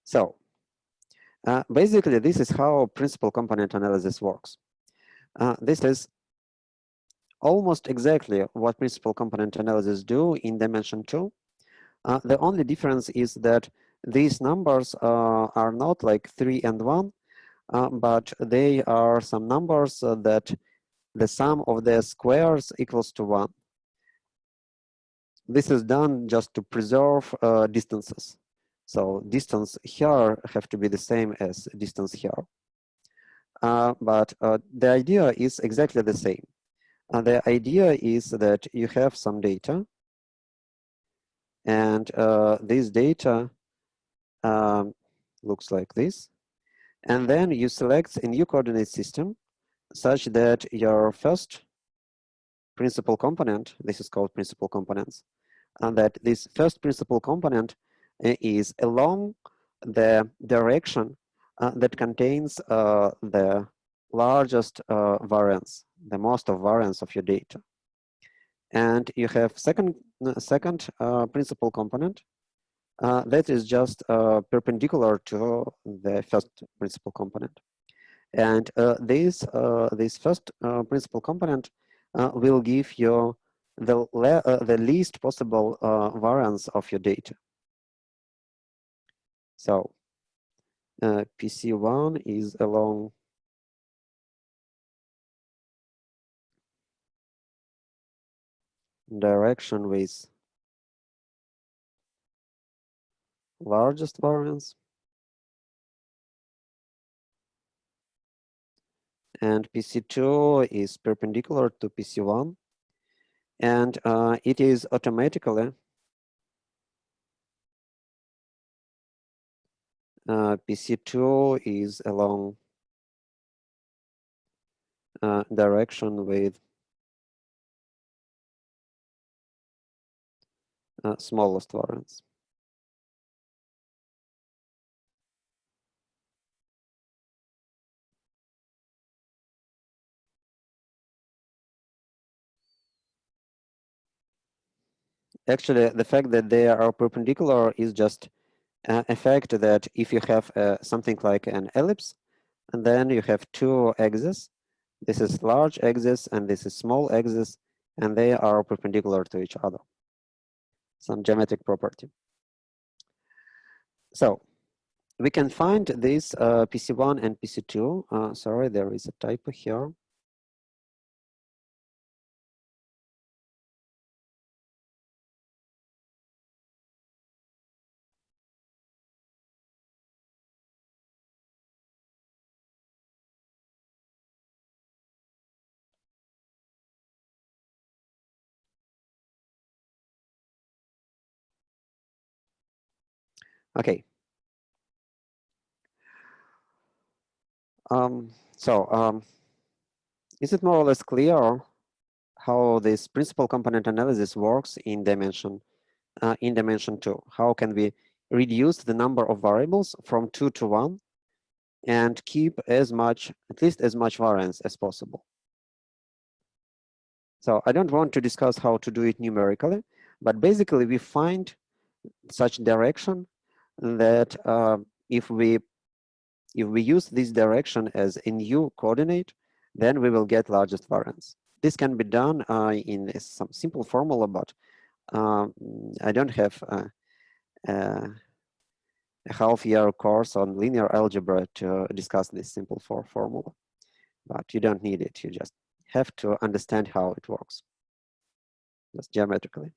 So basically, this is how principal component analysis works. This is almost exactly what principal component analysis do in dimension 2. The only difference is that these numbers are not like 3 and 1, but they are some numbers that the sum of their squares equals to 1. This is done just to preserve distances. So distance here have to be the same as distance here. But the idea is exactly the same. The idea is that you have some data, and this data looks like this. And then you select a new coordinate system such that your first principal component, this is called principal components, and that this first principal component is along the direction that contains the largest variance, the most of variance of your data. And you have second principal component that is just perpendicular to the first principal component. And this first principal component will give you the least possible variance of your data. So PC1 is along direction with largest variance, and PC2 is perpendicular to PC1, and it is automatically PC2 is along direction with smallest variance. Actually, the fact that they are perpendicular is just a fact that if you have something like an ellipse, and then you have two axes, this is large axis and this is small axis, and they are perpendicular to each other. Some geometric property. So we can find this PC1 and PC2. Sorry, there is a typo here. Okay. So Is it more or less clear how this principal component analysis works in dimension 2? How can we reduce the number of variables from 2 to 1 and keep at least as much variance as possible? So I don't want to discuss how to do it numerically, but basically we find such direction that if we use this direction as a new coordinate, then we will get largest variance. This can be done in some simple formula, but I don't have a half-year course on linear algebra to discuss this simple formula. But you don't need it. You just have to understand how it works, just geometrically.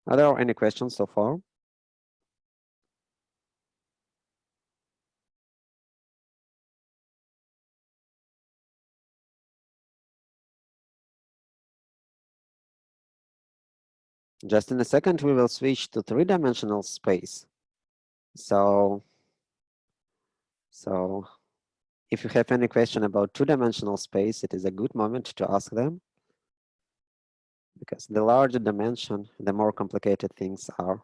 Are there any questions so far? Just in a second, we will switch to three-dimensional space. So if you have any question about two-dimensional space, it is a good moment to ask them, because the larger dimension, the more complicated things are.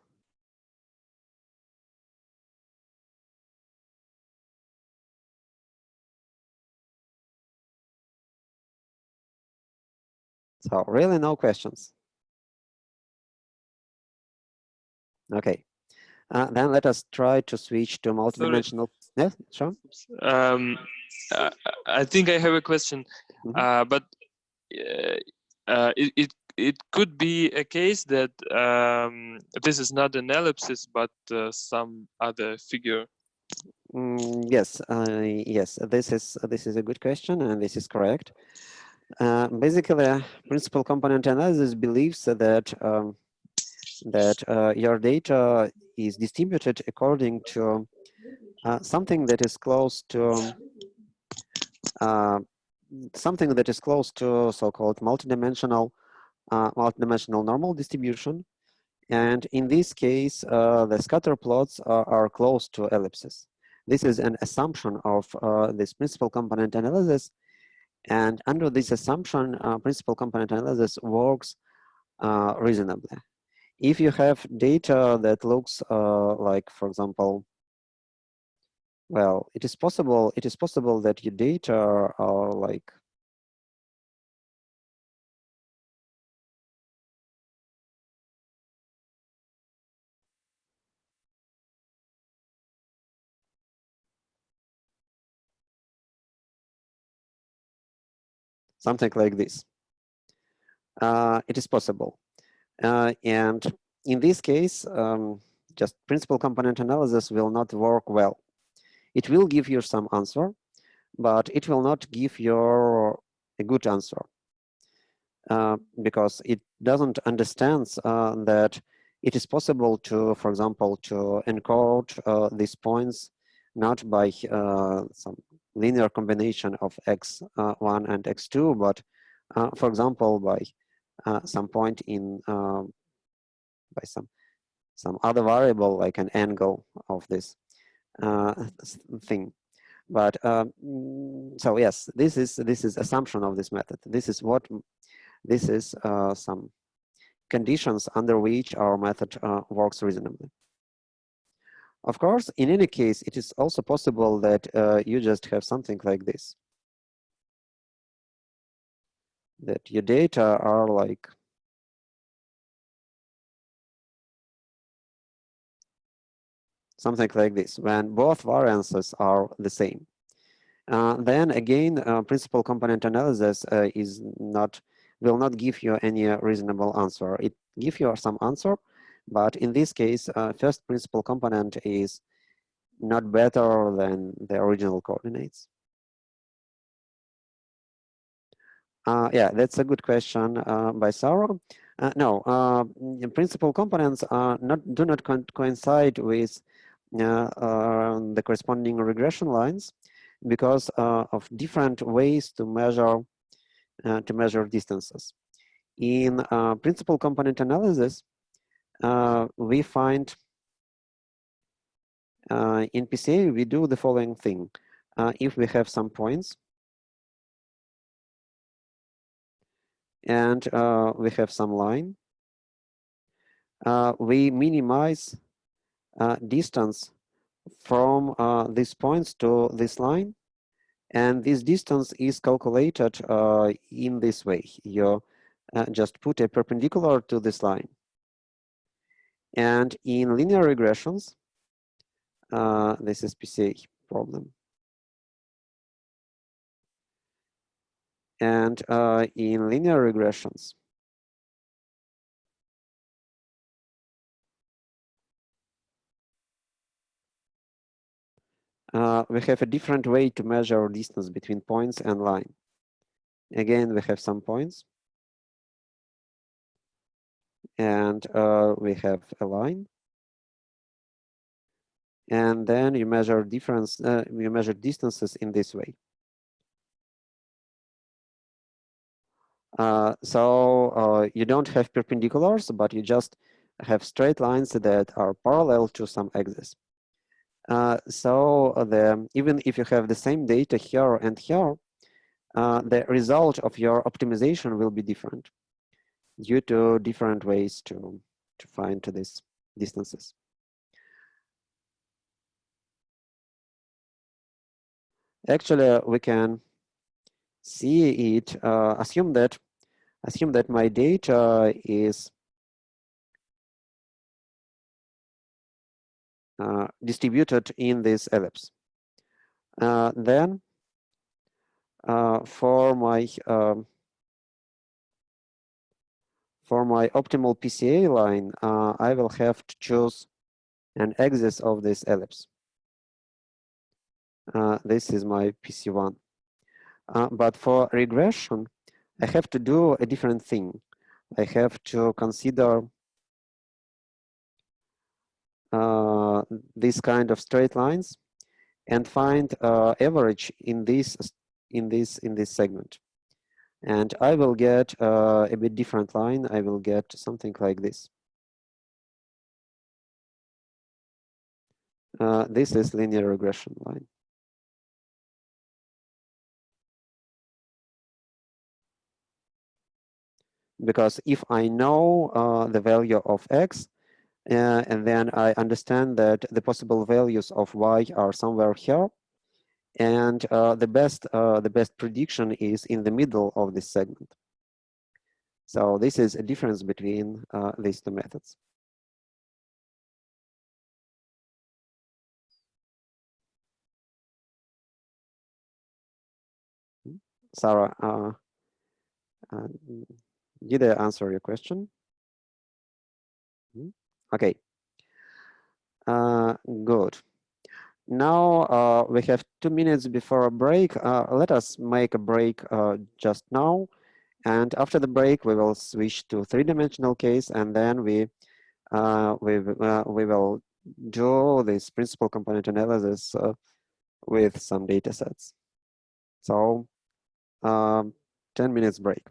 So really no questions. Okay, then let us try to switch to multidimensional. Yeah, sure. I think I have a question, but it could be a case that this is not an ellipsis, but some other figure. Yes, yes. This is a good question, and this is correct. Basically, principal component analysis believes that your data is distributed according to something that is close to so-called multidimensional normal distribution, and in this case, the scatter plots are close to ellipses. This is an assumption of this principal component analysis, and under this assumption, principal component analysis works reasonably. If you have data that looks like, for example, well, it is possible that your data are like something like this. It is possible. And in this case, just principal component analysis will not work well. It will give you some answer, but it will not give you a good answer because it doesn't understand that it is possible to, for example, to encode these points not by some linear combination of x1 and x2, but for example, by some point in by some other variable like an angle of this thing. But so yes, this is assumption of this method. This is some conditions under which our method works reasonably. Of course, in any case, it is also possible that you just have something like this, that your data are like something like this, when both variances are the same. Then again, principal component analysis will not give you any reasonable answer. It gives you some answer, but in this case, first principal component is not better than the original coordinates. Yeah, that's a good question by Sarah. No, principal components do not coincide with the corresponding regression lines because of different ways to measure distances. In principal component analysis, we find in PCA, we do the following thing. If we have some points and we have some line, we minimize distance from these points to this line, and this distance is calculated in this way. You just put a perpendicular to this line. And in linear regressions, this is PCA problem. And in linear regressions, we have a different way to measure distance between points and line. Again, we have some points. And we have a line. And then you measure you measure distances in this way. So you don't have perpendiculars, but you just have straight lines that are parallel to some axis. Even if you have the same data here and here, the result of your optimization will be different due to different ways to find these distances. Actually, we can see it, assume that my data is distributed in this ellipse. Then for my optimal PCA line, I will have to choose an axis of this ellipse. This is my PC1. But for regression, I have to do a different thing. I have to consider these kind of straight lines and find average in this segment. And I will get a bit different line. I will get something like this. This is linear regression line. Because if I know the value of x, and then I understand that the possible values of y are somewhere here, and the best prediction is in the middle of this segment. So this is a difference between these two methods. Sarah, did I answer your question? Okay. Good. Now we have 2 minutes before a break. Let us make a break just now. And after the break, we will switch to 3-dimensional case, and then we will do this principal component analysis with some data sets. So 10 minutes break.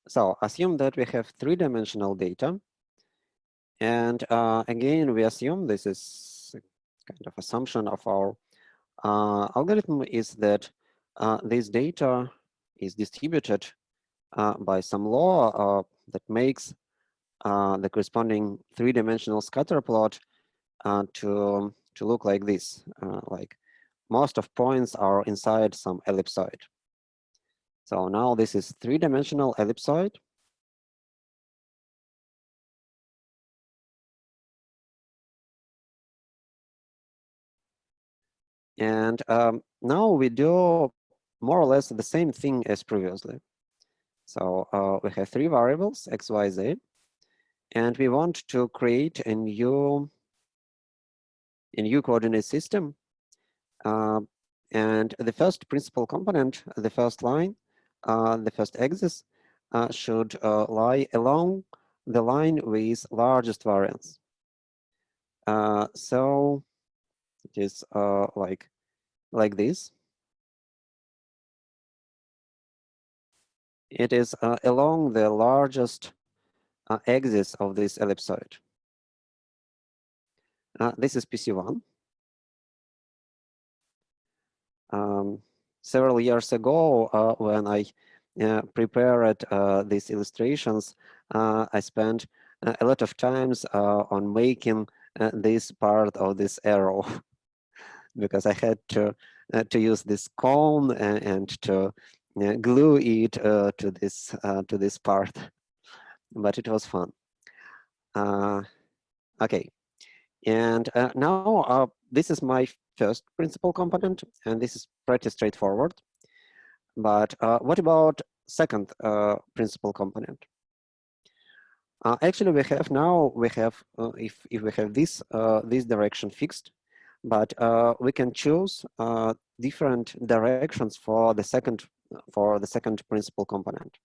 So assume that we have 3-dimensional data. And again, we assume this is kind of assumption of our algorithm is that this data is distributed by some law that makes the corresponding 3-dimensional scatter plot to look like this, like most of points are inside some ellipsoid. So now this is 3-dimensional ellipsoid. And now we do more or less the same thing as previously. So we have three variables, x, y, z, and we want to create a new coordinate system. And the first principal component, the first line, the first axis, should lie along the line with largest variance. So it is like this. It is along the largest axis of this ellipsoid. This is PC1. Several years ago, when I prepared these illustrations, I spent a lot of times on making this part of this arrow because I had to use this cone and to glue it to this part, but it was fun. Okay, and now this is my first principal component, and this is pretty straightforward. But what about second principal component? Actually, we have if we have this direction fixed, but we can choose different directions for the second principal component.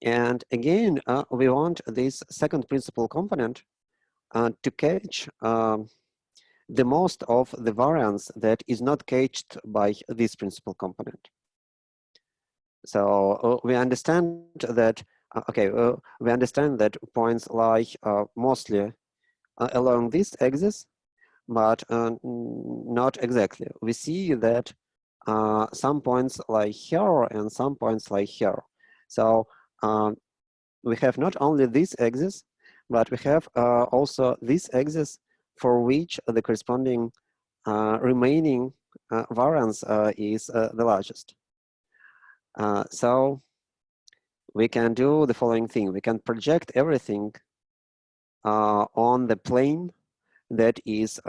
And again, we want this second principal component to catch the most of the variance that is not caged by this principal component. So we understand that, we understand that points lie mostly along this axis, but not exactly. We see that some points lie here and some points lie here. So we have not only this axis, but we have also this axis for which the corresponding remaining variance is the largest. So we can do the following thing. We can project everything on the plane that is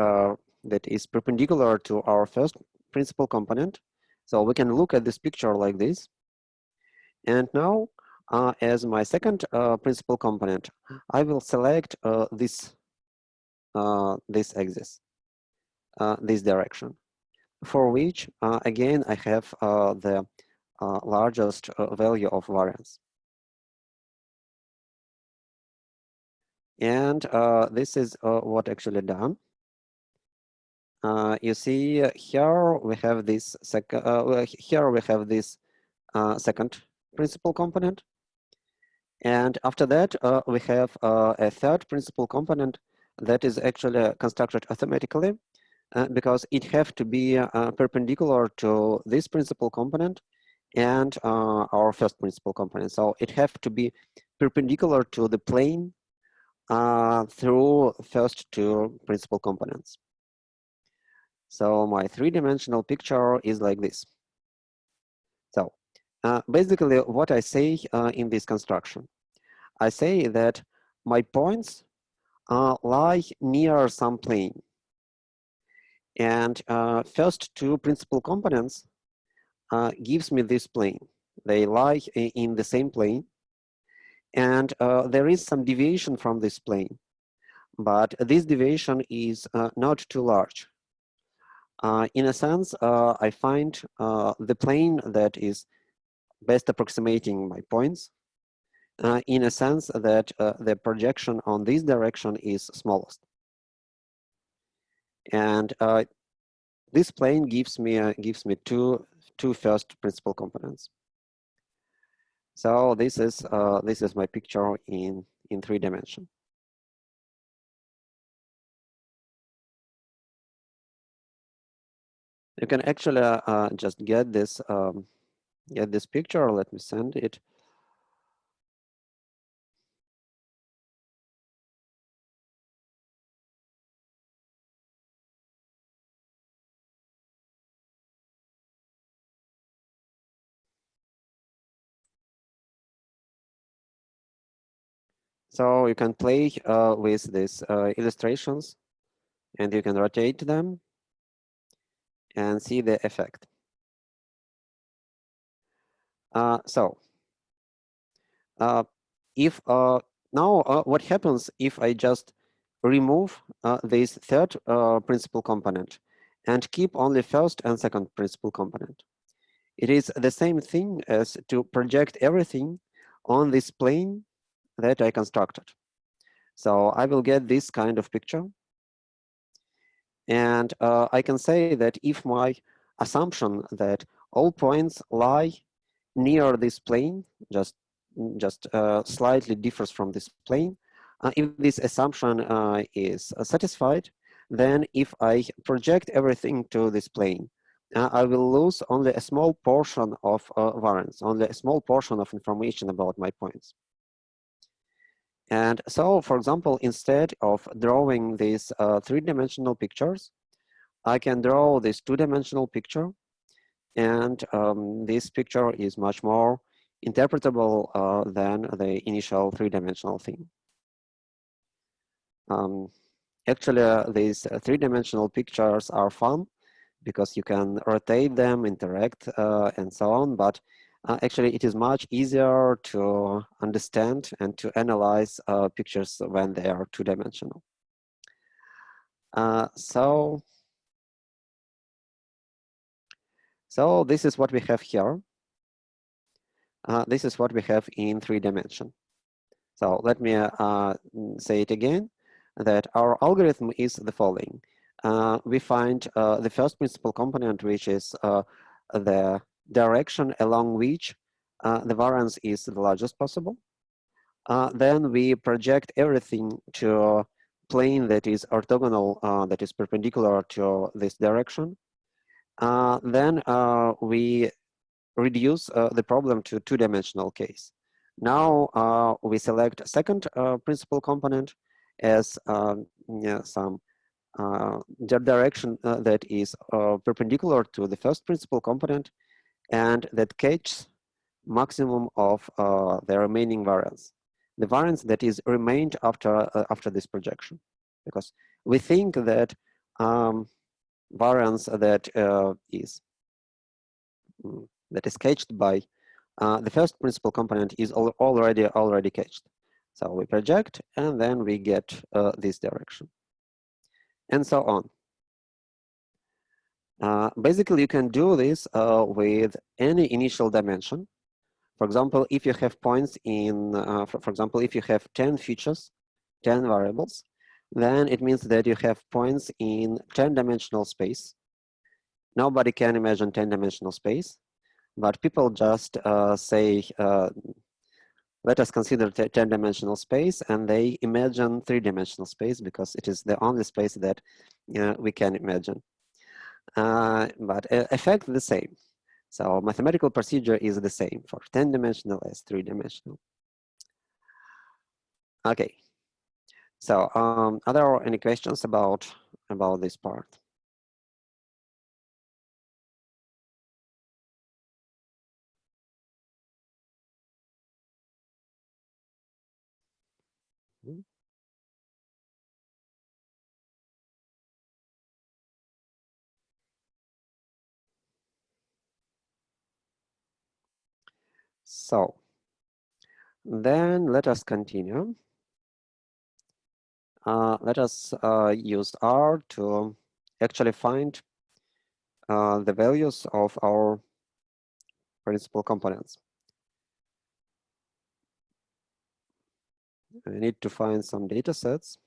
perpendicular to our first principal component. So we can look at this picture like this. And now, as my second principal component, I will select this axis, this direction, for which again I have the largest value of variance. And this is what actually done. You see here we have this second. Here we have this second principal component, and after that we have a third principal component that is actually constructed automatically because it have to be perpendicular to this principal component and our first principal component. So it have to be perpendicular to the plane through first two principal components. So my three-dimensional picture is like this. So basically what I say in this construction, I say that my points lie near some plane. And first two principal components gives me this plane. They lie in the same plane. And there is some deviation from this plane. But this deviation is not too large. In a sense, I find the plane that is best approximating my points in a sense that the projection on this direction is smallest. And this plane gives me two first principal components. So this is my picture in 3 dimensions. You can actually just get this picture. Let me send it. So you can play with these illustrations, and you can rotate them. and see the effect. If now what happens if I just remove this third principal component and keep only first and second principal component? It is the same thing as to project everything on this plane that I constructed. So I will get this kind of picture. And I can say that if my assumption that all points lie near this plane, just slightly differs from this plane, if this assumption is satisfied, then if I project everything to this plane, I will lose only a small portion of variance, only a small portion of information about my points. And so, for example, instead of drawing these three-dimensional pictures, I can draw this two-dimensional picture, and this picture is much more interpretable than the initial three-dimensional thing. Actually, these three-dimensional pictures are fun because you can rotate them, interact, and so on, but actually, it is much easier to understand and to analyze pictures when they are two-dimensional. So this is what we have here. This is what we have in 3 dimension. So let me say it again, that our algorithm is the following. We find the first principal component, which is the direction along which the variance is the largest possible. Then we project everything to a plane that is orthogonal, that is perpendicular to this direction. Then we reduce the problem to two-dimensional case. Now we select second principal component as some direction that is perpendicular to the first principal component, and that catches maximum of the remaining variance, the variance that is remained after this projection, because we think that variance that is catched by the first principal component is already catched. So we project, and then we get this direction, and so on. Basically, you can do this with any initial dimension. For example, if you have points in, for example, if you have 10 features, 10 variables, then it means that you have points in 10-dimensional space. Nobody can imagine 10-dimensional space, but people just say, let us consider 10-dimensional space, and they imagine 3-dimensional space because it is the only space that we can imagine. But effect the same. So mathematical procedure is the same for 10-dimensional as 3-dimensional. Okay. So are there any questions about this part? So then let us continue. Let us use R to actually find the values of our principal components. We need to find some data sets.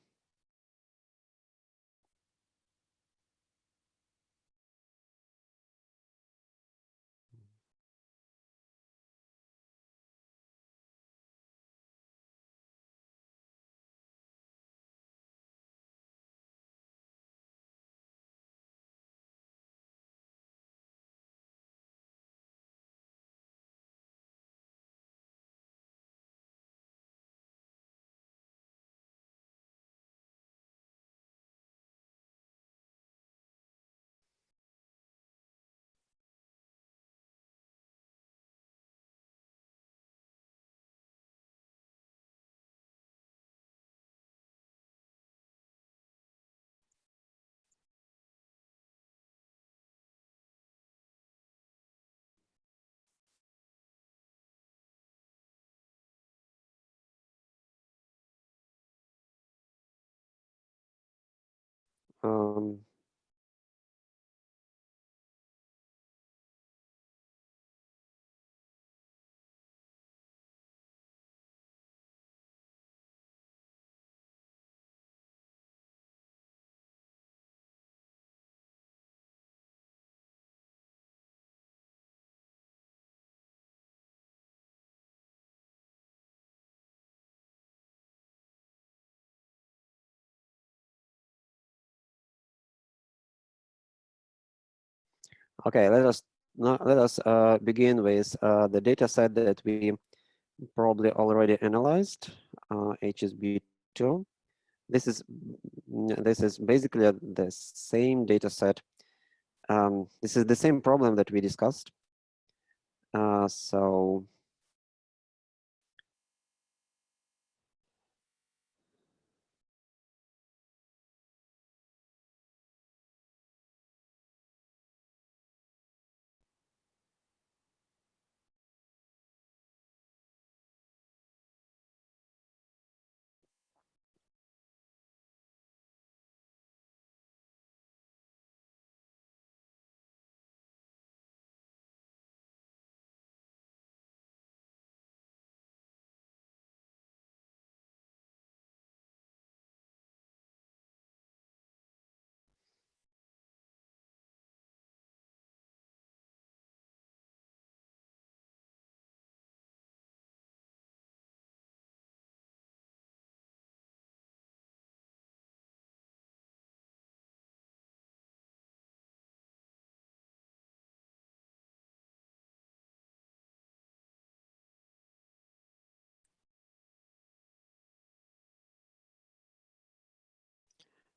Okay, let us begin with the data set that we probably already analyzed, HSB2. This is basically the same data set. This is the same problem that we discussed.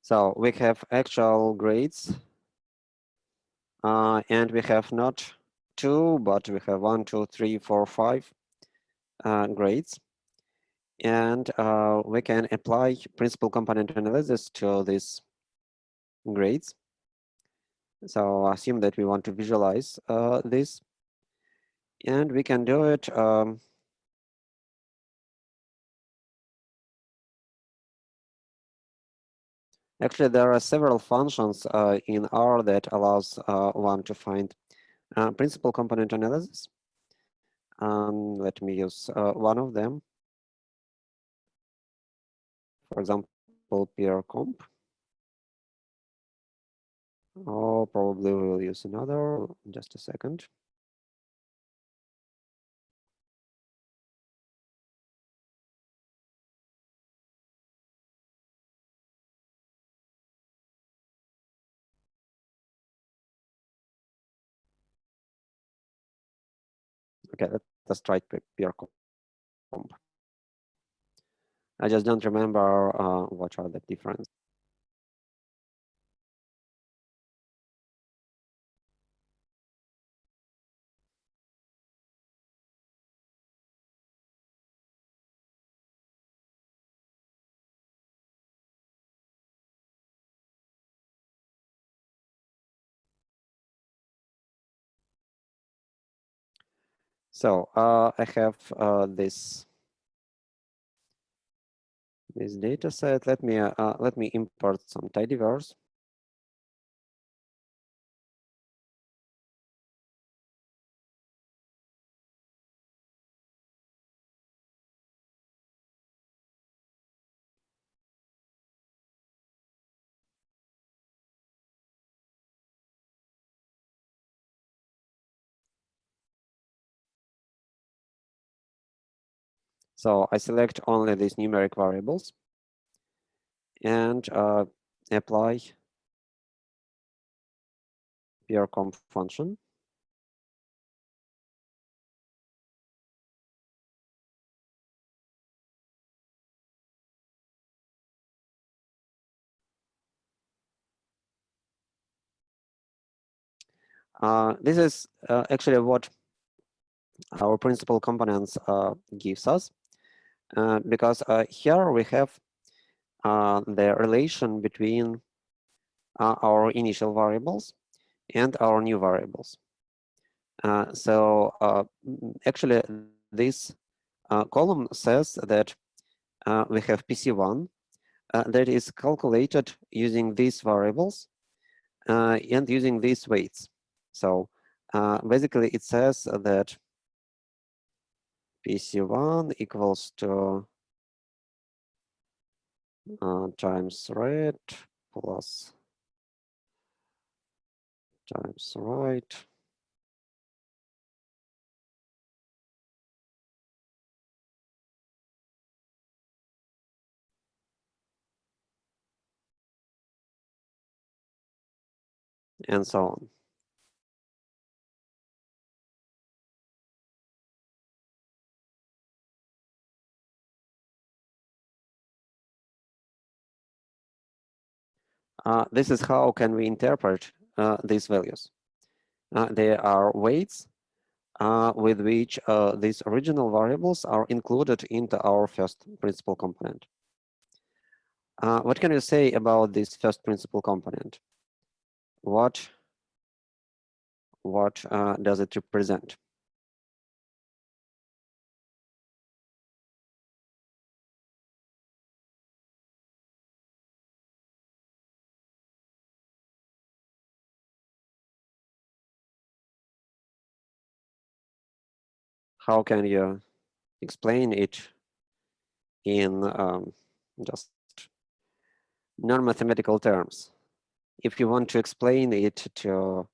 So we have actual grades, and we have not 2, but we have 1, 2, 3, 4, 5 grades. And we can apply principal component analysis to these grades. So assume that we want to visualize this, and we can do it actually, there are several functions in R that allows one to find principal component analysis. Let me use one of them. For example, peer comp. Oh, probably we'll use another. Just a second. Okay, let's try peer comp. I just don't remember what are the difference. So I have this data set. Let me import some tidyverse. So I select only these numeric variables and apply peer comp function. This is actually what our principal components gives us, because here we have the relation between our initial variables and our new variables. Actually, this column says that we have PC1 that is calculated using these variables and using these weights. So basically it says that PC1 equals to times red plus times right and so on. This is how can we interpret these values. There are weights with which these original variables are included into our first principal component. What can you say about this first principal component? What does it represent? How can you explain it in just non-mathematical terms? If you want to explain it to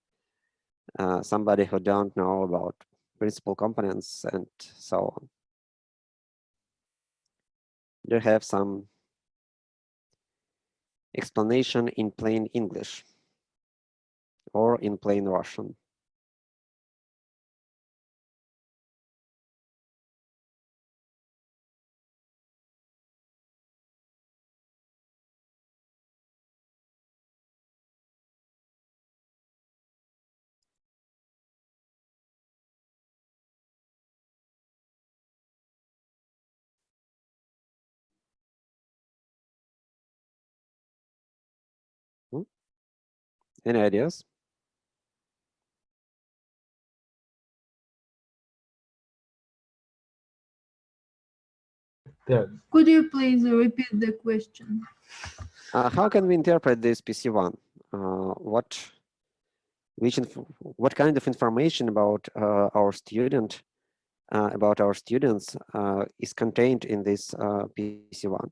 somebody who don't know about principal components and so on, do you have some explanation in plain English or in plain Russian? Any ideas? Could you please repeat the question? How can we interpret this PC1? What kind of information about our student, about our students, is contained in this PC1?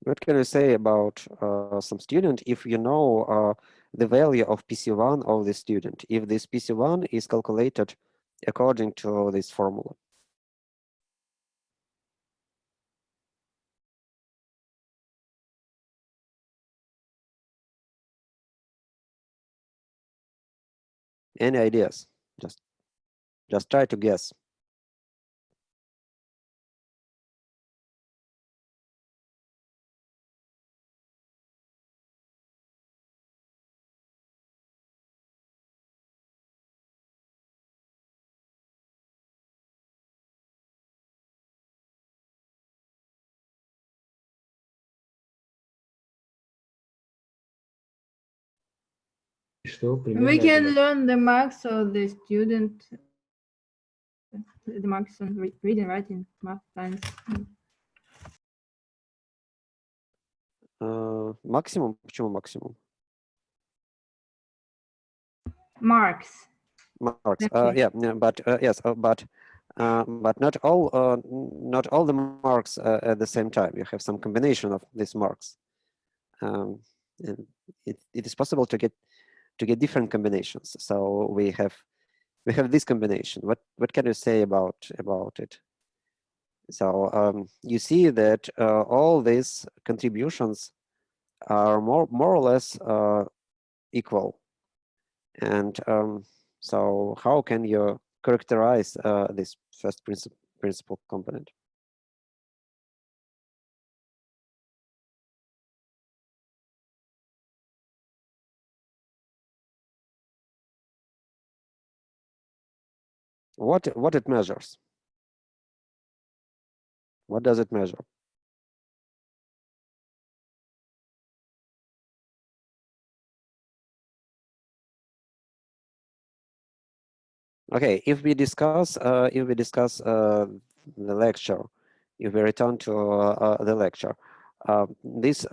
What can you say about some student if you know the value of PC1 of the student, if this PC1 is calculated according to this formula? Any ideas? Just try to guess. We can learn the marks of the student, the marks on reading, writing, math, science. Максимум? Почему максимум? Marks. Marks. Okay. Yeah, but yes, but not all the marks at the same time. You have some combination of these marks, and it is possible to get different combinations. So we have this combination. What can you say about it? So you see that all these contributions are more or less equal, and so how can you characterize this first principal component? what it measures? What does it measure? Okay, if we discuss the lecture, if we return to the lecture, this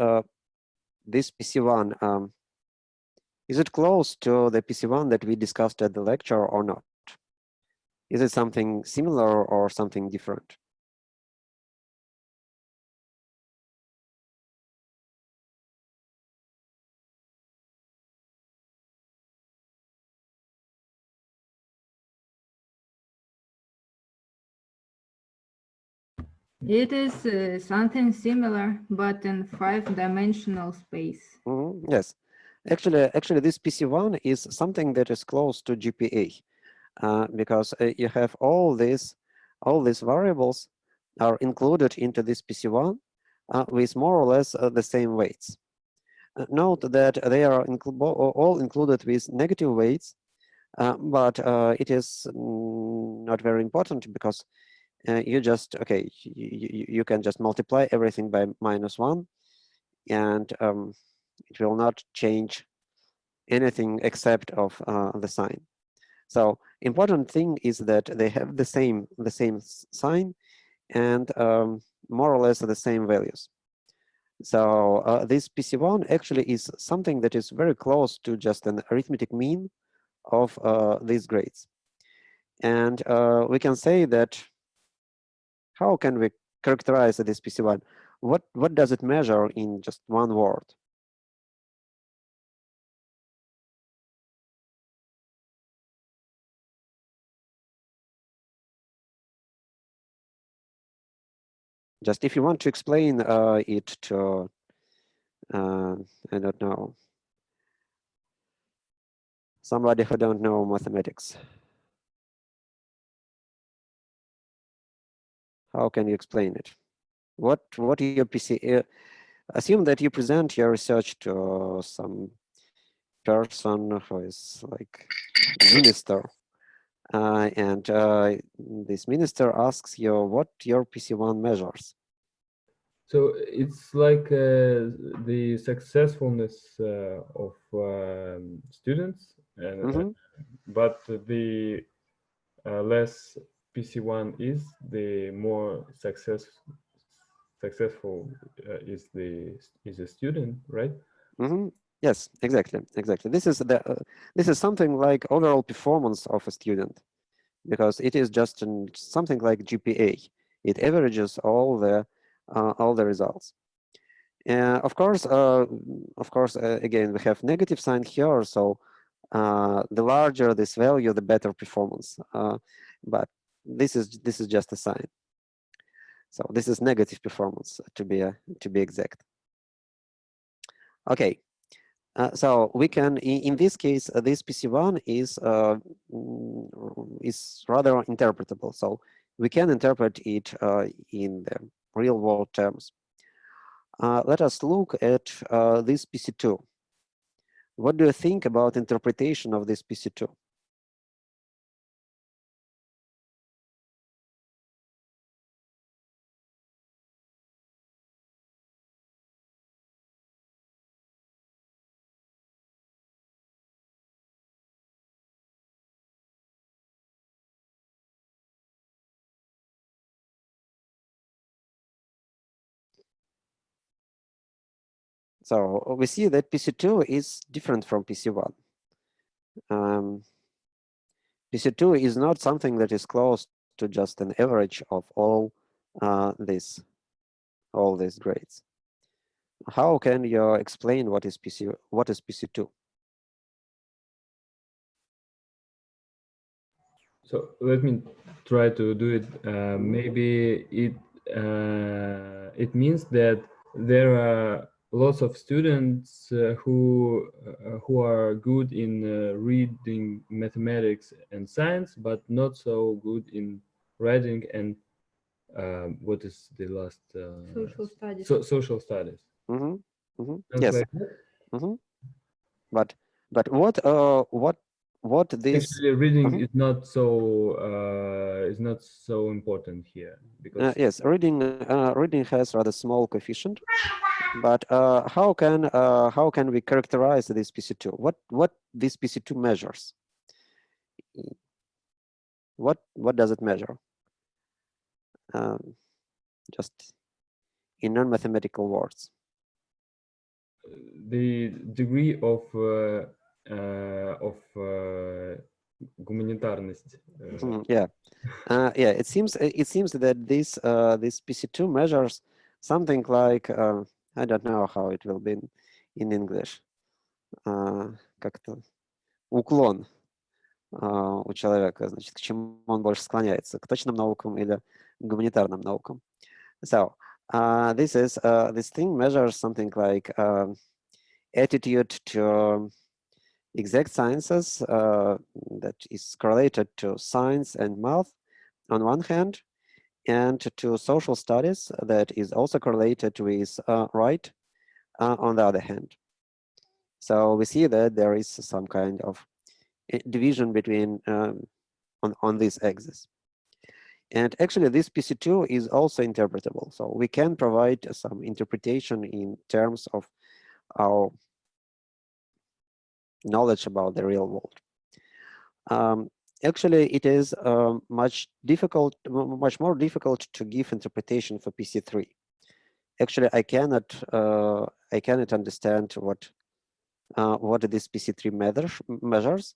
PC1, is it close to the PC1 that we discussed at the lecture or not? Is it something similar or something different? It is something similar, but in 5-dimensional space. Yes, actually, this PC1 is something that is close to GPA, because you have all these variables are included into this PC1 with more or less the same weights. Note that they are all included with negative weights, but it is not very important because you just, okay, you can just multiply everything by -1, and it will not change anything except of the sign. So important thing is that they have the same sign and more or less the same values. So this PC1 actually is something that is very close to just an arithmetic mean of these grades. And we can say that, how can we characterize this PC1? What does it measure in just one word? Just if you want to explain it to, I don't know, somebody who don't know mathematics. How can you explain it? What your PC? Assume that you present your research to some person who is like minister, and this minister asks you what your PC1 measures. So it's like the successfulness of students, and, but the less PC1 is, the more successful is the student, right? Yes, exactly. This is something like overall performance of a student, because it is just something like GPA. It averages all the results. Of course, again, we have negative sign here, so the larger this value, the better performance. But this is just a sign. So this is negative performance to be exact. Okay, so we can, in this case, this PC1 is rather interpretable. So we can interpret it in the real world terms. Let us look at this PC2. What do you think about interpretation of this PC2? So we see that PC2 is different from PC1. PC2 is not something that is close to just an average of all these grades. How can you explain what is PC2? So let me try to do it. Maybe it means that there are lots of students who are good in reading mathematics and science, but not so good in writing and what is the last? Social studies. Social studies. Yes. Like that? But what what this Actually, reading is not so important here because yes, reading has rather small coefficient, but how can we characterize this PC2? What this PC2 measures? What does it measure? Just in non-mathematical words. the degree of гуманитарность. Yeah, yeah. It seems that this PC2 measures something like I don't know how it will be in English. Как-то уклон у человека, значит, к чему он больше склоняется, к точным наукам или к гуманитарным наукам. So this thing measures something like attitude to exact sciences that is correlated to science and math on one hand, and to social studies that is also correlated with right on the other hand. So we see that there is some kind of division between on this axis. And actually this PC2 is also interpretable. So we can provide some interpretation in terms of our knowledge about the real world. Actually, it is much more difficult to give interpretation for PC3. Actually, I cannot understand what this PC3 measures.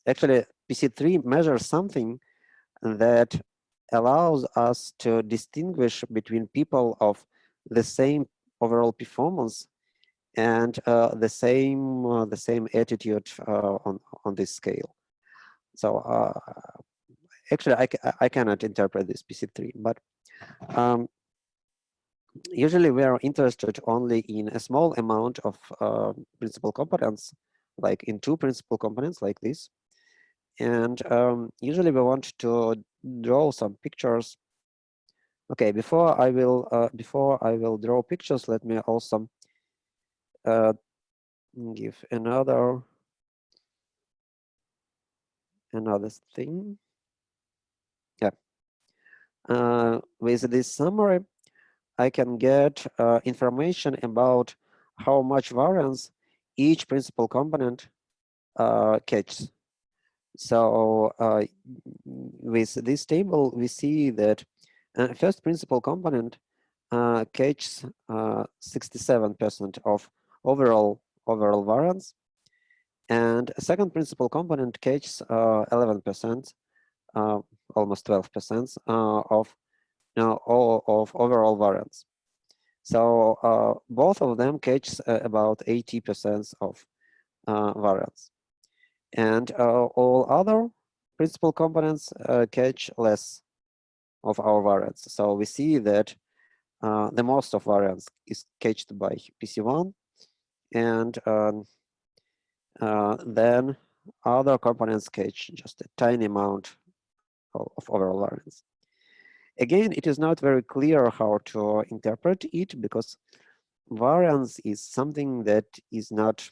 Actually, PC3 measures something that allows us to distinguish between people of the same overall performance and the same attitude on this scale. So actually, I cannot interpret this PC3, but usually we are interested only in a small amount of principal components, like in 2 principal components like this. And usually we want to draw some pictures. Okay, before I will draw pictures, let me also give another thing. Yeah. With this summary, I can get information about how much variance each principal component catches. So with this table, we see that first principal component catches 67% of overall variance, and second principal component catches 11%, almost 12% of overall variance. So both of them catch about 80% of variance, and all other principal components catch less of our variance. So we see that the most of variance is catched by PC1, and then other components catch just a tiny amount of overall variance. Again, it is not very clear how to interpret it, because variance is something that is not,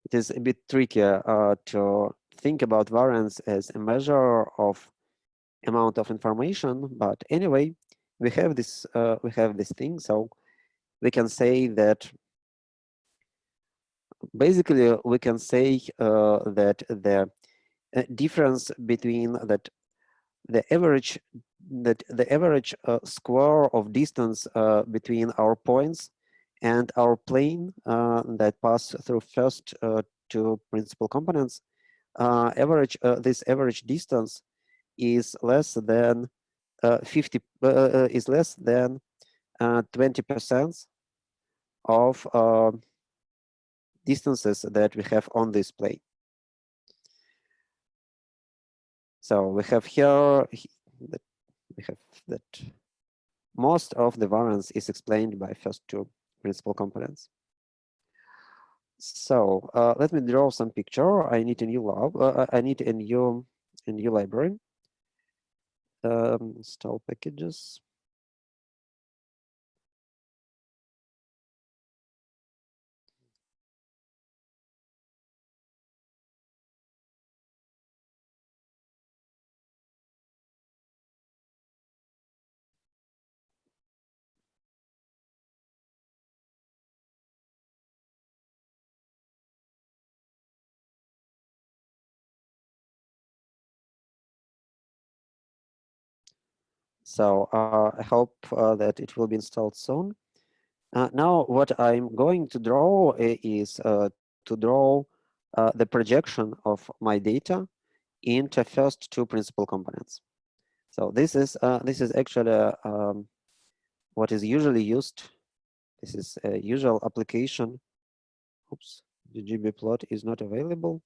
it is a bit trickier to think about variance as a measure of amount of information. But anyway, we have this thing, so we can say that basically we can say that the difference between the average square of distance between our points and our plane that pass through first 2 principal components, this average distance is less than 20% of distances that we have on this plane. So we have here that most of the variance is explained by first 2 principal components. So let me draw some picture. I need a new lab. I need a new library. Install packages. So I hope that it will be installed soon. Now what I'm going to draw is to draw the projection of my data into first two principal components. So this is actually what is usually used. This is a usual application. Oops, the ggplot is not available.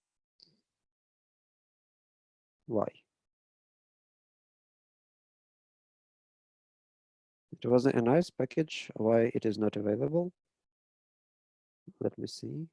Why? It was a nice package. Why it is not available? Let me see.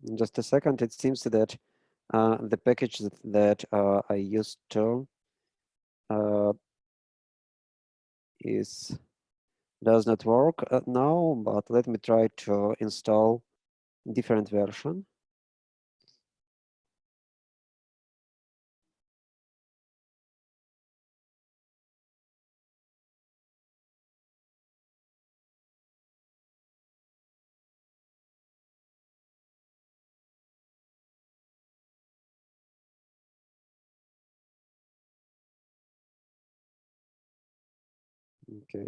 In just a second, it seems that the package that I used to does not work now, but let me try to install different version. Okay.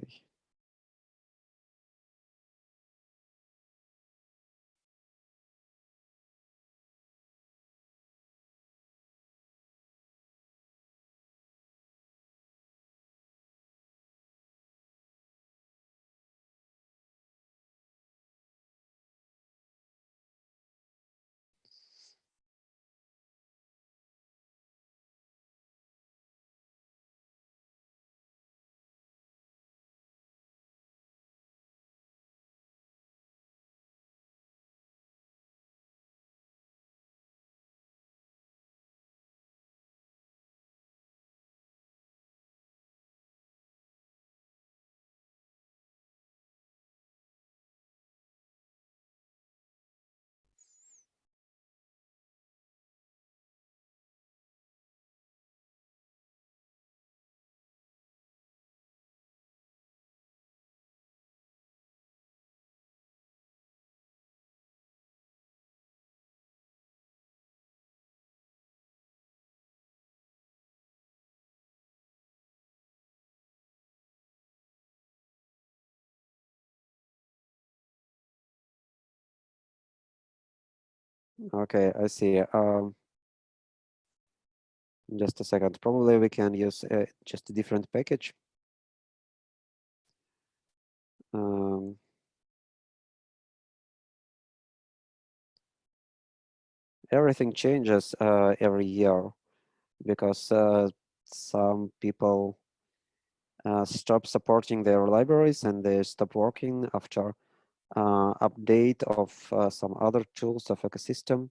Okay, I see. Just a second. Probably we can use just a different package. Um, Everything changes every year because some people stop supporting their libraries and they stop working after update of some other tools of ecosystem,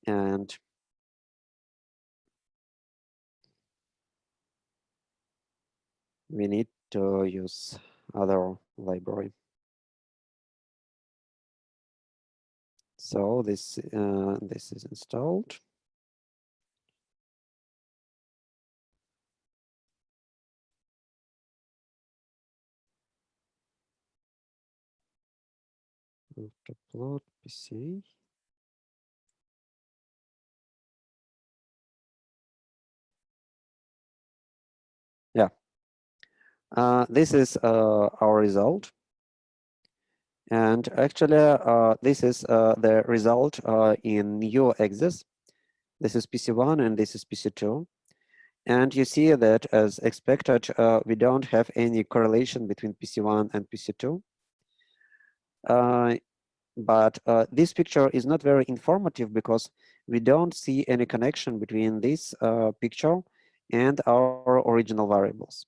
and we need to use other library. So this is installed. Upload PC. Yeah, this is our result. And actually, this is the result in new axis. This is PC1 and this is PC2. And you see that as expected, we don't have any correlation between PC1 and PC2. But this picture is not very informative because we don't see any connection between this picture and our original variables.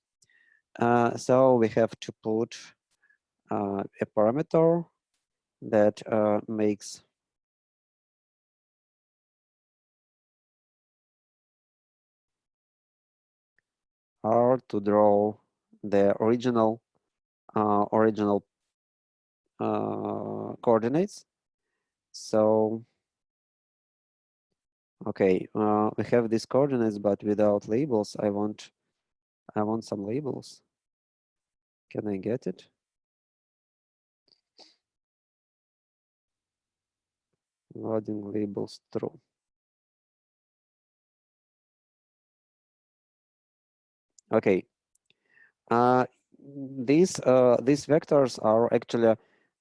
So we have to put a parameter that makes are to draw the original coordinates. So okay, we have these coordinates, but without labels. I want some labels. Can I get it? Loading labels true. Okay. These vectors are actually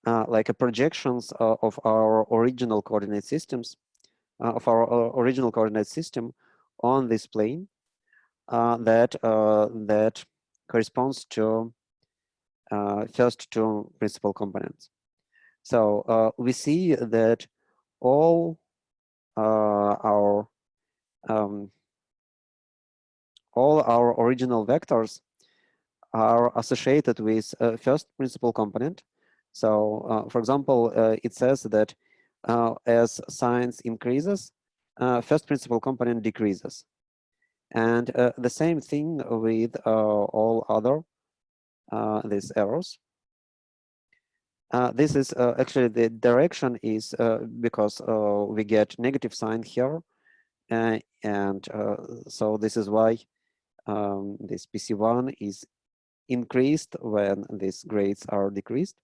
like a projections of our original coordinate systems, of our original coordinate system on this plane that corresponds to first two principal components. So we see that all our original vectors are associated with first principal component. So, for example, it says that as science increases, first principal component decreases. And the same thing with all other these arrows. This is actually the direction is because we get negative sign here. And so this is why this PC1 is increased when these grades are decreased.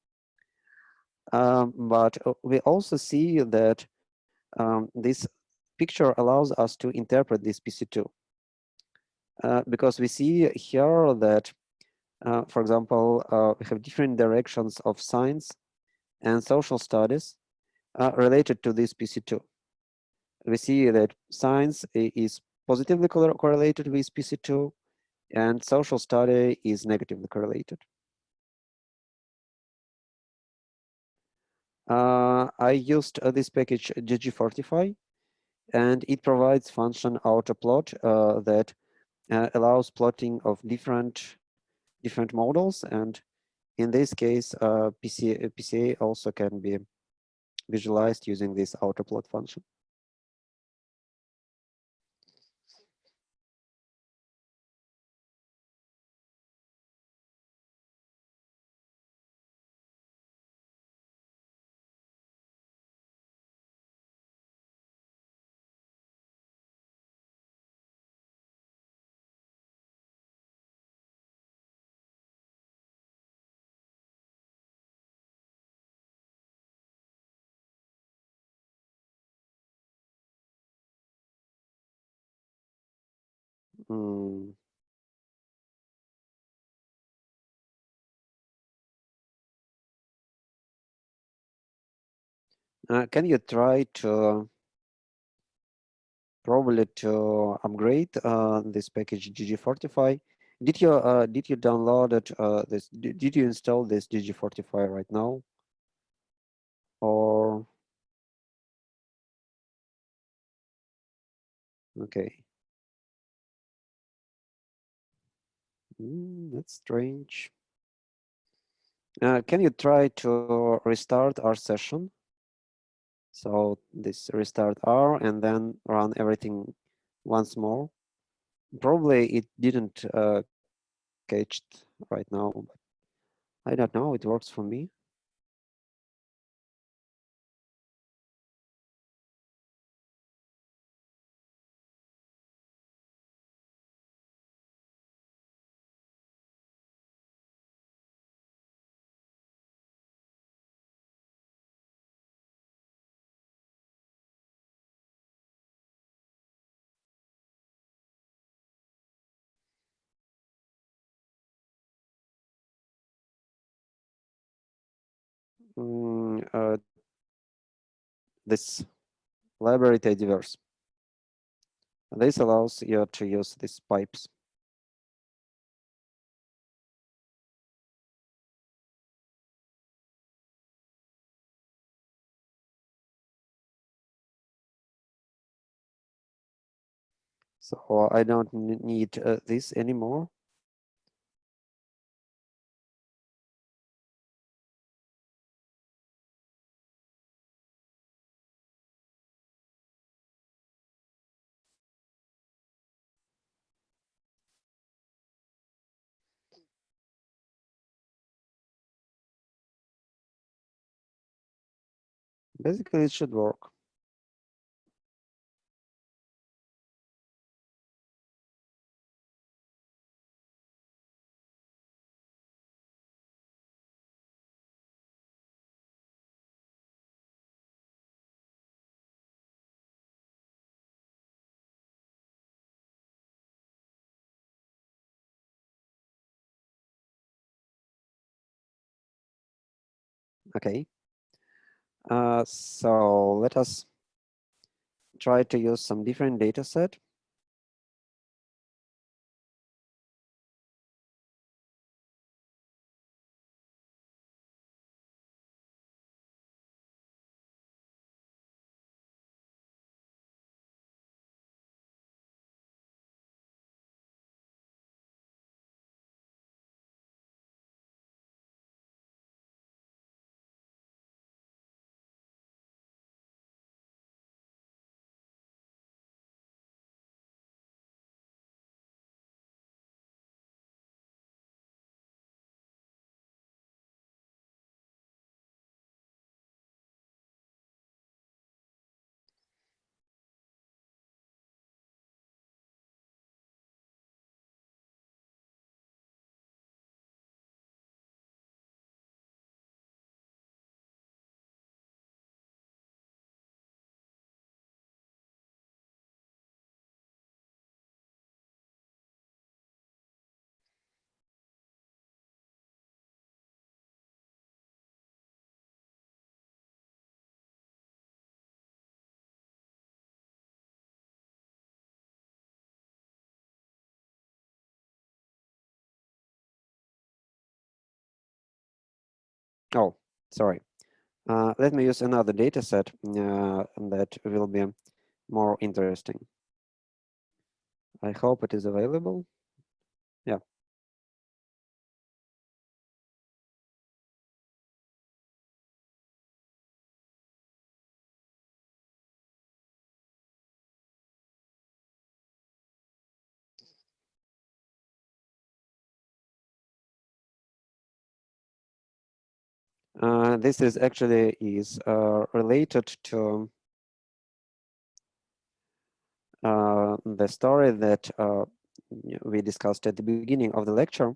But we also see that this picture allows us to interpret this PC2 because we see here that, for example, we have different directions of science and social studies related to this PC2. We see that science is positively correlated with PC2 and social study is negatively correlated. I used this package ggfortify, and it provides function autoplot that allows plotting of different models. And in this case, PCA also can be visualized using this autoplot function. Mm. Can you try to probably to upgrade this package ggfortify? Did you download it? Did you install this ggfortify right now? Or okay. That's strange. Can you try to restart our session? So this restart R and then run everything once more. Probably it didn't catch it right now, but I don't know. It works for me. This library diverse. This allows you to use these pipes. So I don't need this anymore. Basically, it should work. Okay. So let us try to use some different data set. Oh, sorry. Let me use another data set that will be more interesting. I hope it is available. Yeah. This is actually related to the story that we discussed at the beginning of the lecture,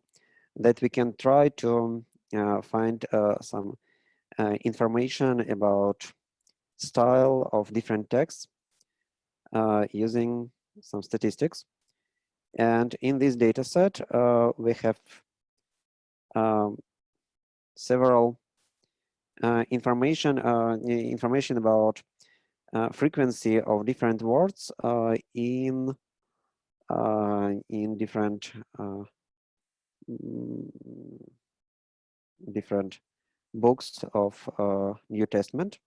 that we can try to find some information about style of different texts using some statistics. And in this data set, we have several information about frequency of different words in different different books of New Testament,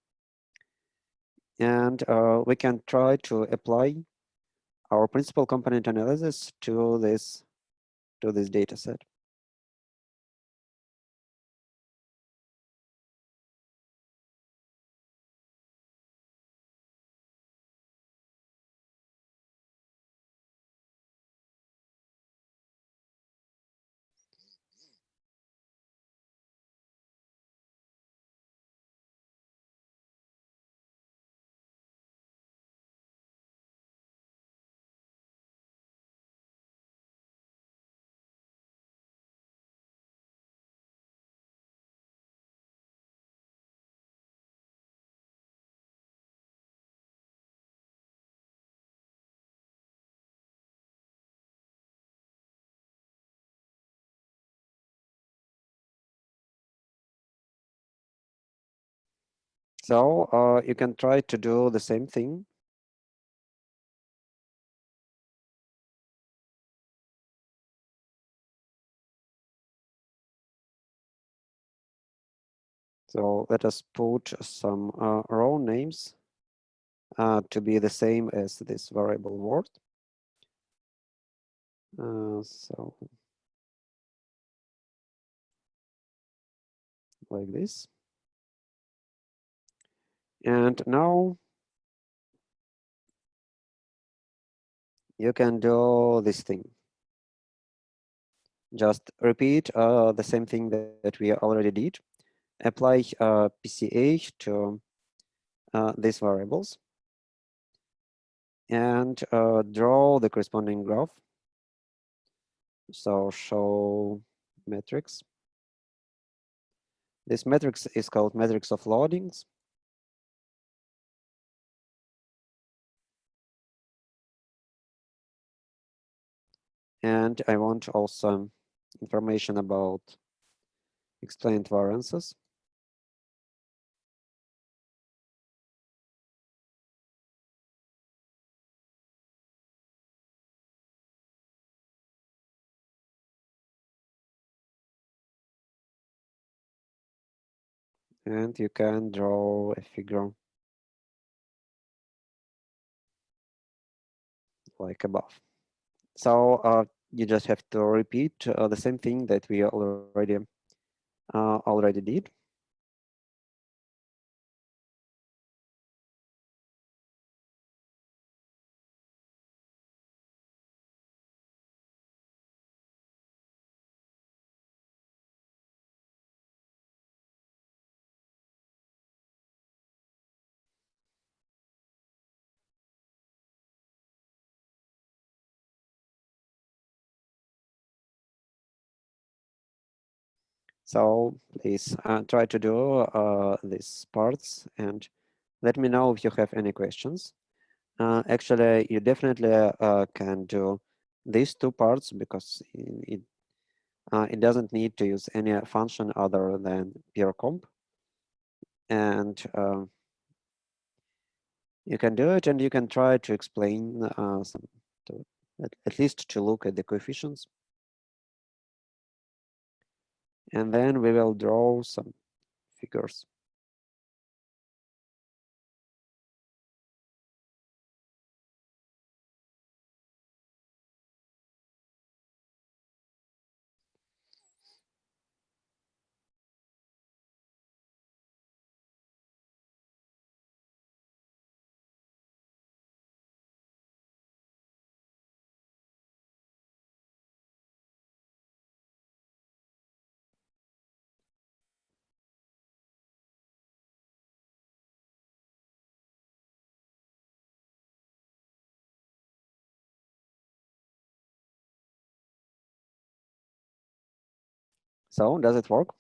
and we can try to apply our principal component analysis to this data set. So you can try to do the same thing. So let us put some row names to be the same as this variable word. So like this. And now you can do this thing. Just repeat the same thing that we already did. Apply PCA to these variables and draw the corresponding graph. So show matrix. This matrix is called matrix of loadings. And I want also information about explained variances. And you can draw a figure like above. So you just have to repeat the same thing that we already did. So please try to do these parts and let me know if you have any questions. Actually, you definitely can do these two parts because it doesn't need to use any function other than pure comp. And you can do it and you can try to explain at least to look at the coefficients. And then we will draw some figures. So does it work?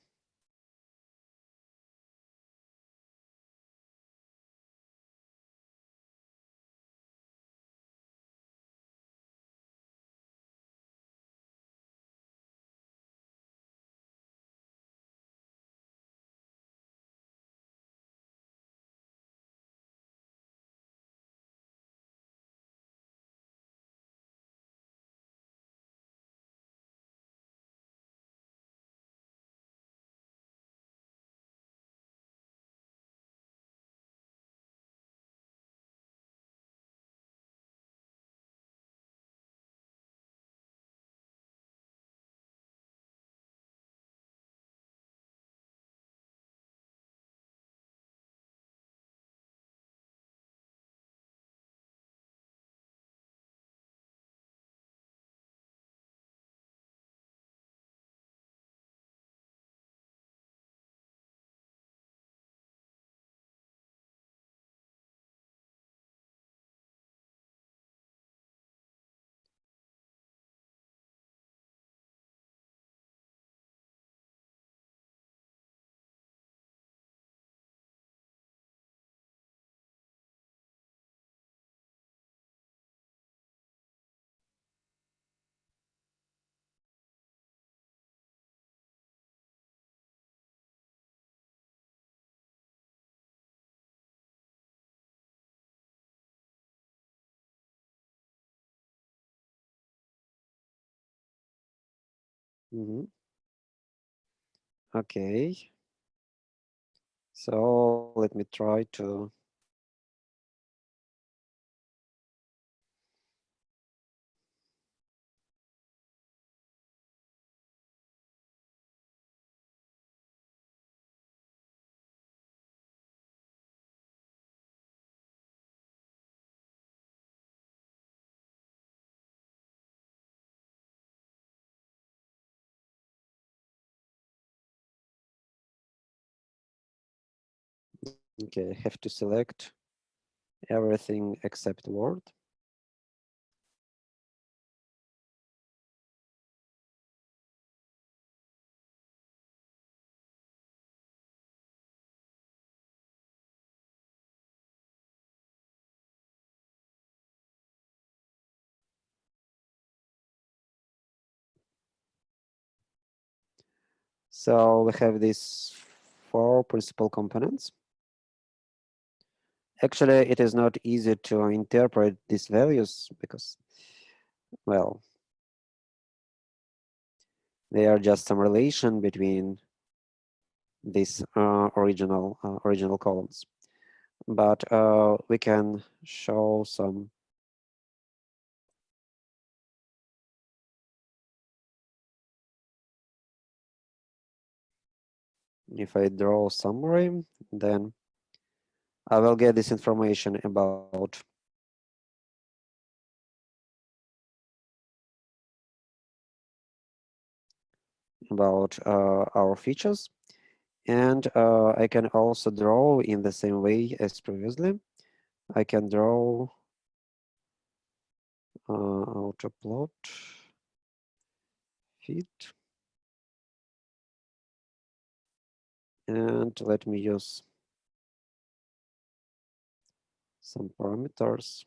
Okay. So let me try to Okay, I have to select everything except word. So we have these 4 principal components. Actually, it is not easy to interpret these values because, well, they are just some relation between these original columns. But we can show some if I draw summary, then I will get this information about our features. And I can also draw in the same way as previously. I can draw auto plot fit. And let me use some parameters.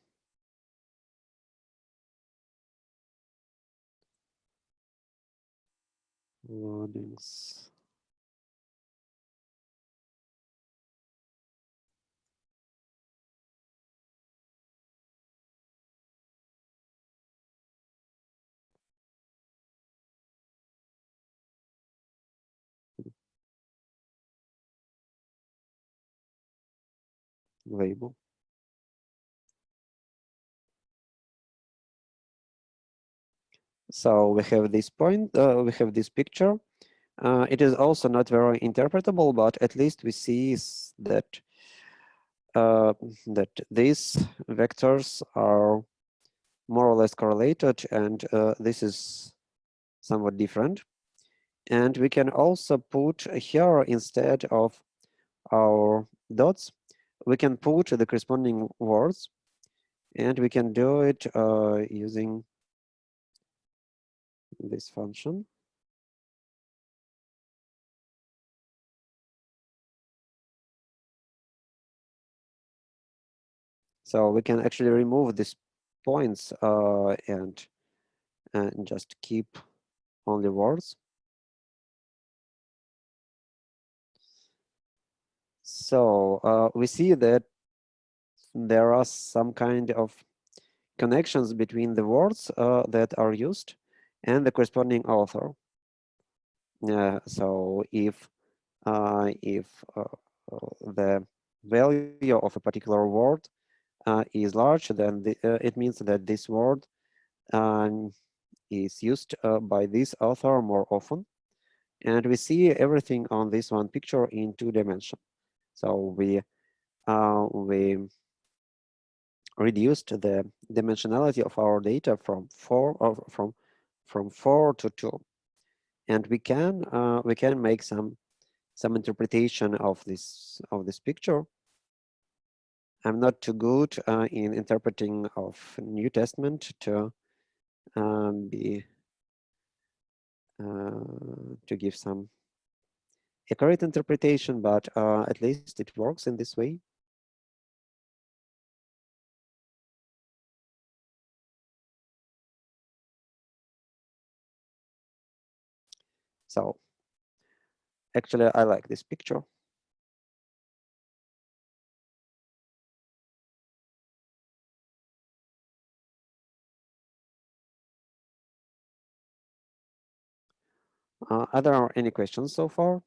Loadings. Label. So we have this point, we have this picture. It is also not very interpretable, but at least we see that that these vectors are more or less correlated, and this is somewhat different. And we can also put here, instead of our dots, we can put the corresponding words, and we can do it using this function. So we can actually remove these points and just keep only words. So we see that there are some kind of connections between the words that are used and the corresponding author. So if the value of a particular word is large, then it means that this word is used by this author more often. And we see everything on this one picture in 2 dimensions. So we reduced the dimensionality of our data from 4 to 2, and we can make some interpretation of this picture. I'm not too good in interpreting of New Testament to to give some accurate interpretation, but at least it works in this way. So actually, I like this picture. Are there any questions so far?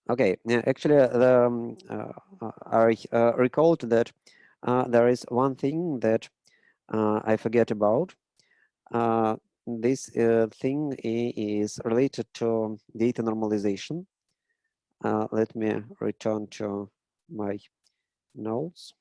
Okay, yeah, actually, I recalled that there is one thing that I forget about. This thing is related to data normalization. Let me return to my notes.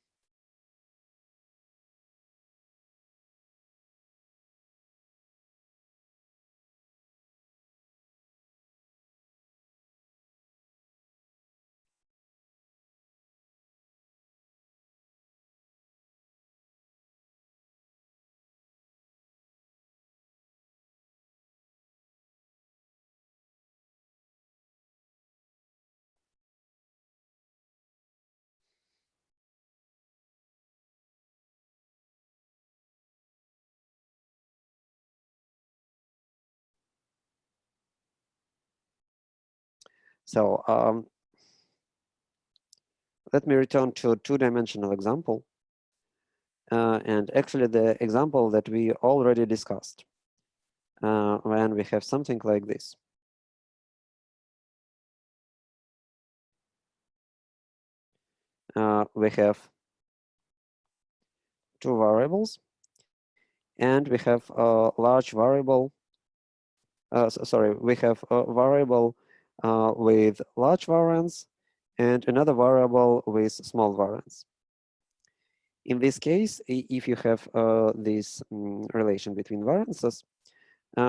So let me return to a two-dimensional example. And actually the example that we already discussed when we have something like this. We have two variables, and we have a large variable. Sorry, we have a variable with large variance and another variable with small variance. In this case, if you have this relation between variances,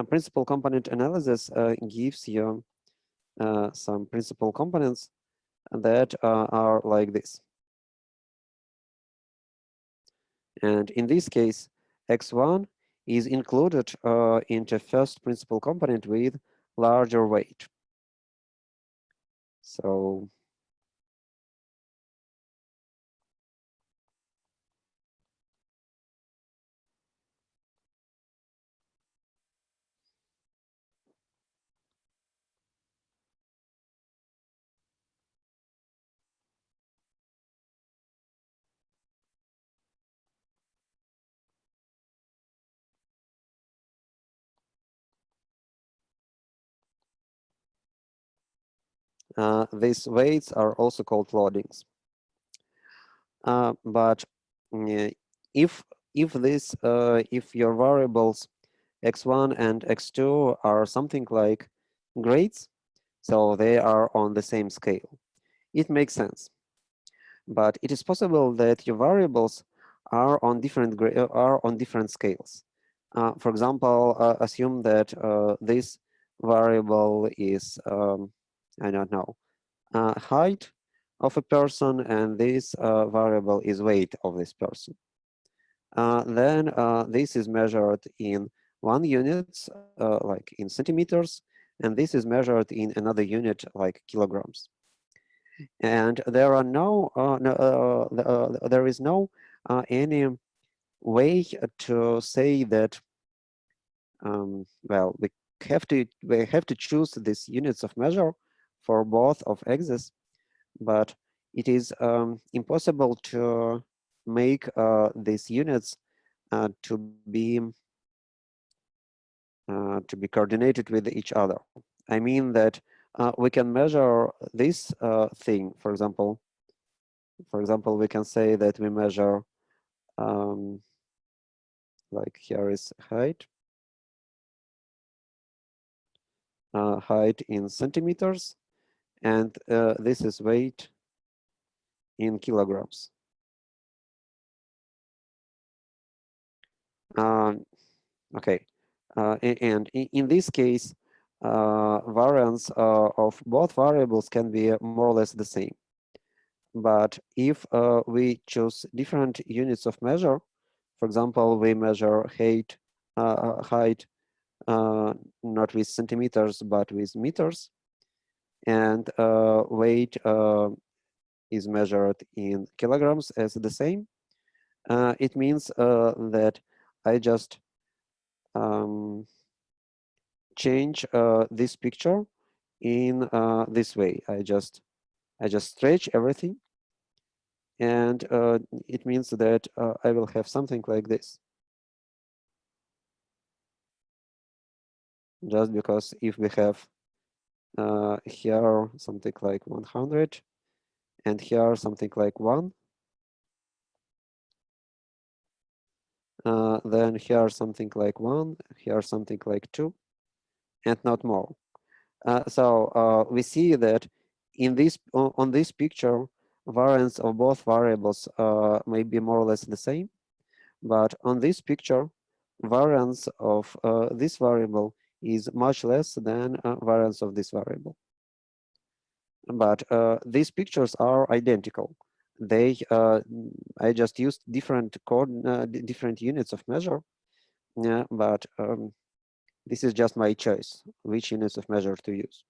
principal component analysis gives you some principal components that are like this. And in this case, x1 is included into first principal component with larger weight. So these weights are also called loadings. But if if your variables x1 and x2 are something like grades, so they are on the same scale, it makes sense. But it is possible that your variables are on different scales. For example, assume that this variable is I don't know, height of a person, and this variable is weight of this person. Then this is measured in one unit, like in centimeters, and this is measured in another unit, like kilograms. And there are there is no any way to say that well, we have to choose these units of measure for both of x's, but it is impossible to make these units to be coordinated with each other. I mean that we can measure this thing. For example, we can say that we measure like here is height in centimeters, and this is weight in kilograms. Okay, and in this case, variance of both variables can be more or less the same. But if we choose different units of measure, for example, we measure height not with centimeters but with meters, and weight is measured in kilograms as the same, it means that I just change this picture in this way. I just stretch everything, and it means that I will have something like this. Just because if we have here something like 100 and here something like 1, then here something like 1, here something like 2, and not more. So we see that in this on this picture, variance of both variables may be more or less the same, but on this picture, variance of this variable is much less than variance of this variable. But these pictures are identical. They I just used different different units of measure, but this is just my choice which units of measure to use.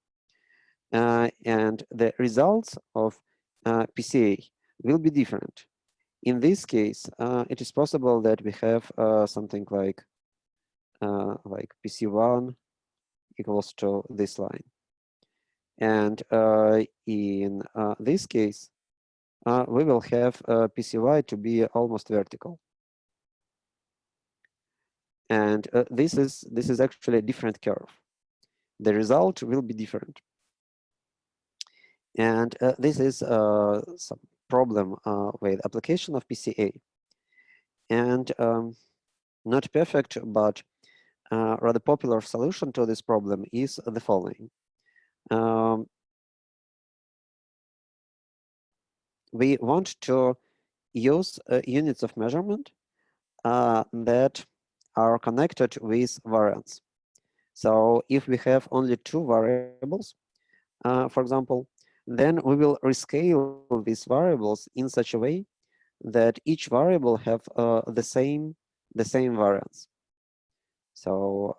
And the results of PCA will be different. In this case, it is possible that we have something like PC1 equals to this line. And in this case, we will have PCY to be almost vertical. And this is actually a different curve. The result will be different. And this is some problem with application of PCA. And not perfect, but rather popular solution to this problem is the following. We want to use units of measurement that are connected with variance. So if we have only 2 variables, for example, then we will rescale these variables in such a way that each variable have the same variance. So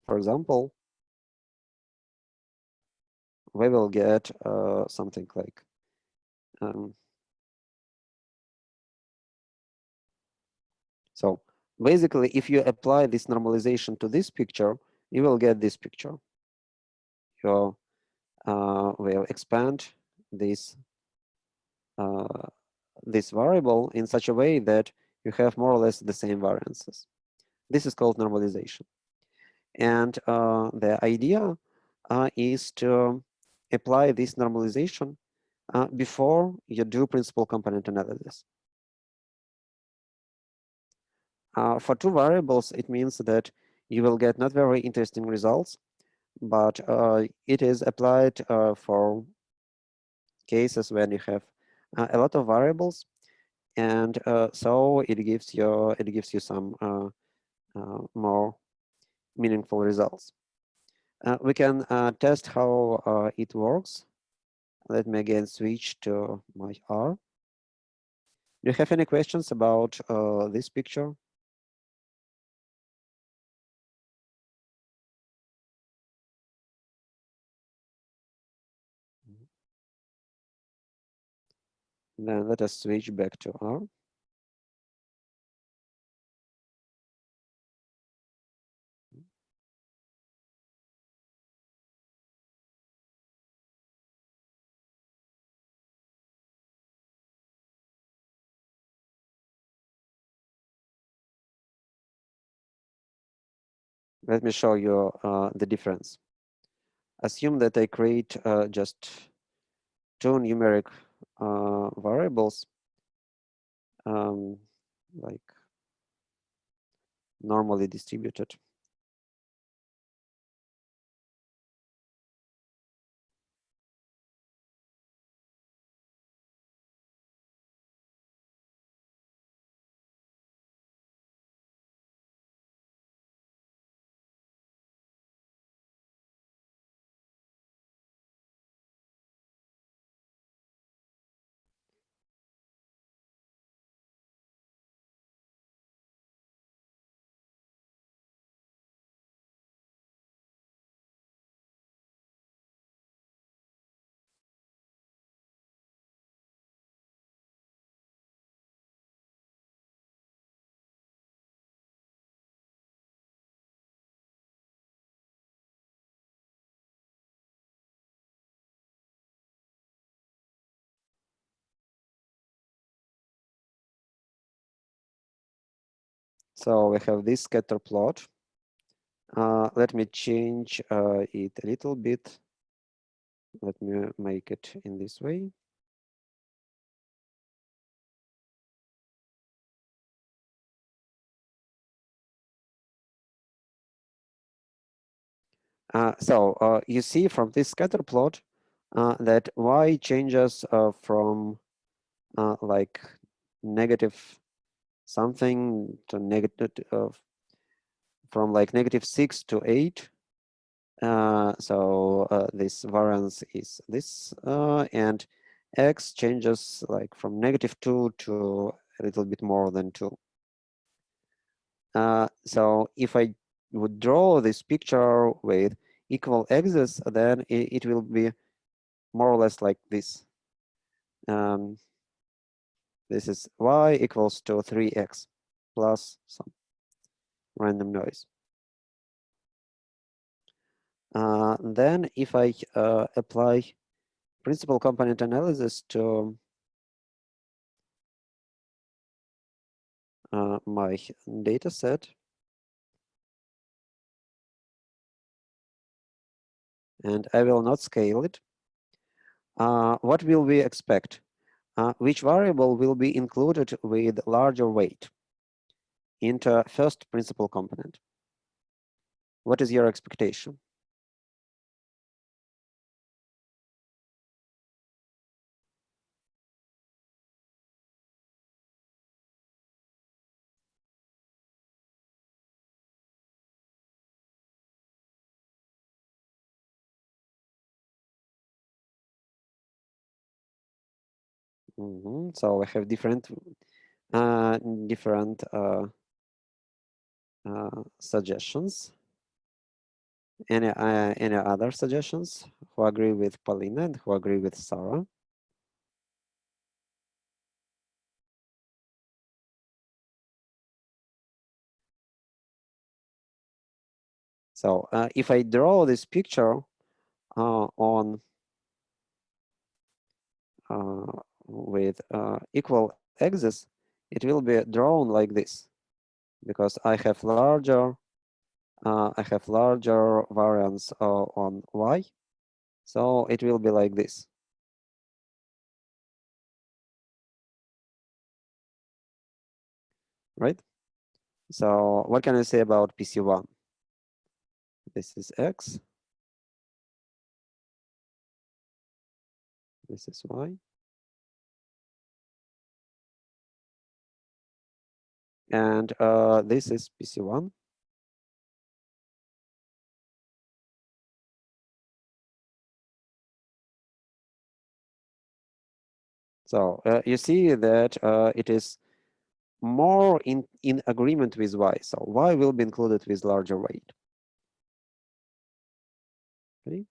for example, we will get something like so basically, if you apply this normalization to this picture, you will get this picture. You will expand this this variable in such a way that you have more or less the same variances. This is called normalization. And the idea is to apply this normalization before you do principal component analysis. For 2 variables, it means that you will get not very interesting results, but it is applied for cases when you have a lot of variables, and so it gives you some more meaningful results. We can test how it works. Let me again switch to my R. Do you have any questions about this picture? Then let us switch back to R. Let me show you the difference. Assume that I create just 2 numeric variables, like normally distributed. So we have this scatter plot. Let me change it a little bit. Let me make it in this way. So you see from this scatter plot that y changes from like negative something to negative from like -6 to 8. So this variance is this, and x changes like from -2 to a little bit more than 2. So if I would draw this picture with equal axes, then it will be more or less like this. This is y equals to 3x plus some random noise. Then if I apply principal component analysis to my data set, and I will not scale it, what will we expect? Which variable will be included with larger weight into first principal component? What is your expectation? So we have different suggestions. Any other suggestions? Who agree with Paulina and who agree with Sarah? So if I draw this picture on with equal axes, it will be drawn like this, because I have larger variance on y, so it will be like this. Right? So what can I say about PC1? This is x. This is y. And this is PC1. So you see that it is more in agreement with y. So y will be included with larger weight. Okay.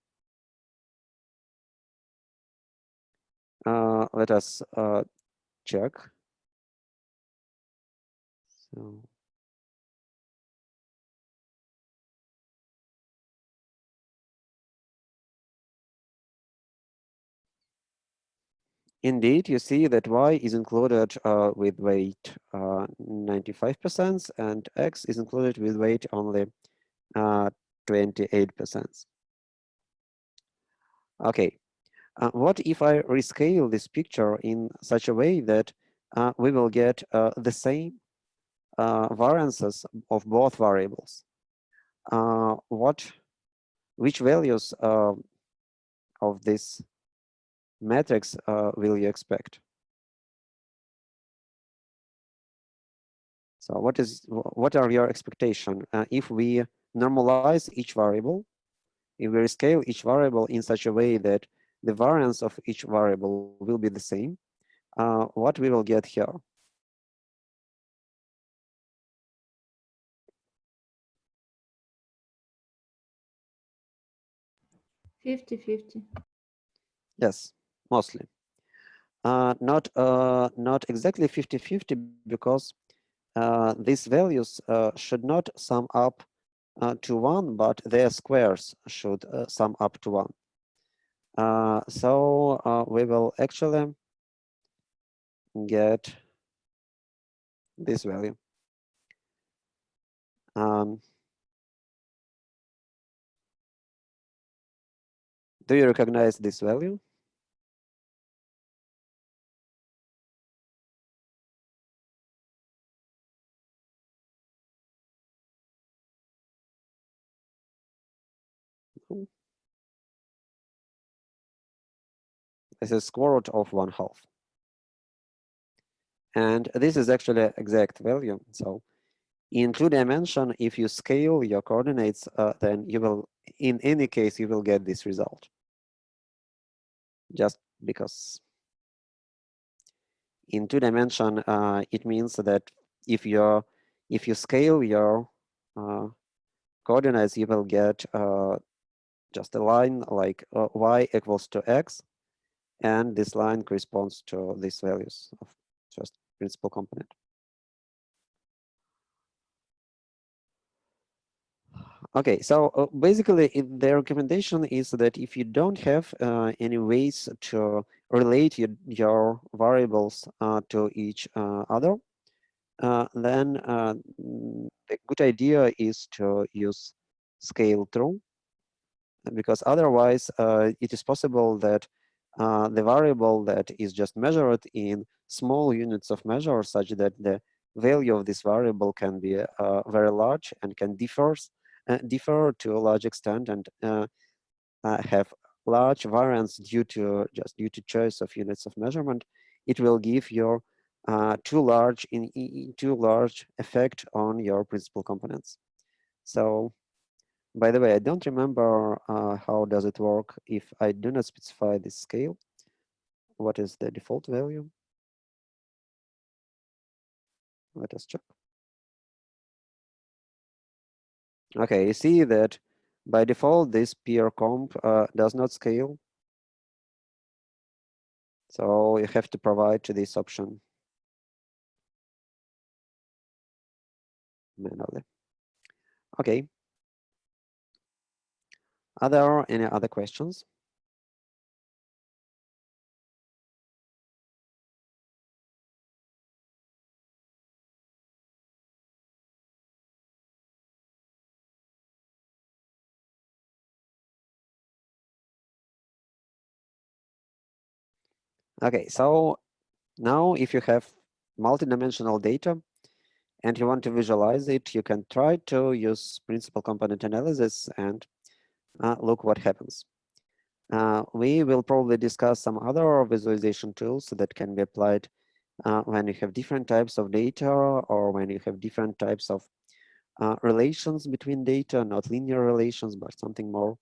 Let us check. So indeed, you see that y is included with weight 95%, and x is included with weight only 28%. Okay, what if I rescale this picture in such a way that we will get the same variances of both variables? Which values of this matrix will you expect? So what are your expectations if we normalize each variable, if we rescale each variable in such a way that the variance of each variable will be the same, what we will get here? Fifty-fifty. Yes, mostly. Not exactly 50-50, because these values should not sum up to 1, but their squares should sum up to 1. So we will actually get this value. Do you recognize this value? This is square root of 1/2. And this is actually an exact value. So in 2-dimension, if you scale your coordinates, then you will, in any case, you will get this result. Just because in 2-dimension, it means that if you scale your coordinates, you will get just a line like y equals to x, and this line corresponds to these values of just principal component. Okay, so basically the recommendation is that if you don't have any ways to relate your variables to each other, then the good idea is to use scale through, because otherwise it is possible that the variable that is just measured in small units of measure, such that the value of this variable can be very large and can differ to a large extent, and have large variance due to choice of units of measurement, it will give you too large effect on your principal components. So, by the way, I don't remember how does it work if I do not specify this scale. What is the default value? Let us check. Okay, you see that by default, this peer comp does not scale. So you have to provide to this option manually. Okay. Are there any other questions? Okay, so now if you have multidimensional data and you want to visualize it, you can try to use principal component analysis and look what happens. We will probably discuss some other visualization tools that can be applied when you have different types of data, or when you have different types of relations between data, not linear relations, but something more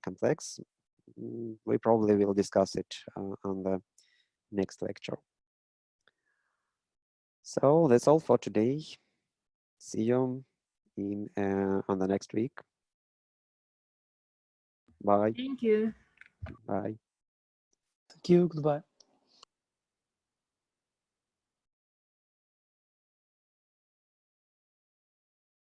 complex. We probably will discuss it on the next lecture. So that's all for today. See you on the next week. Bye. Thank you. Bye. Thank you. Goodbye.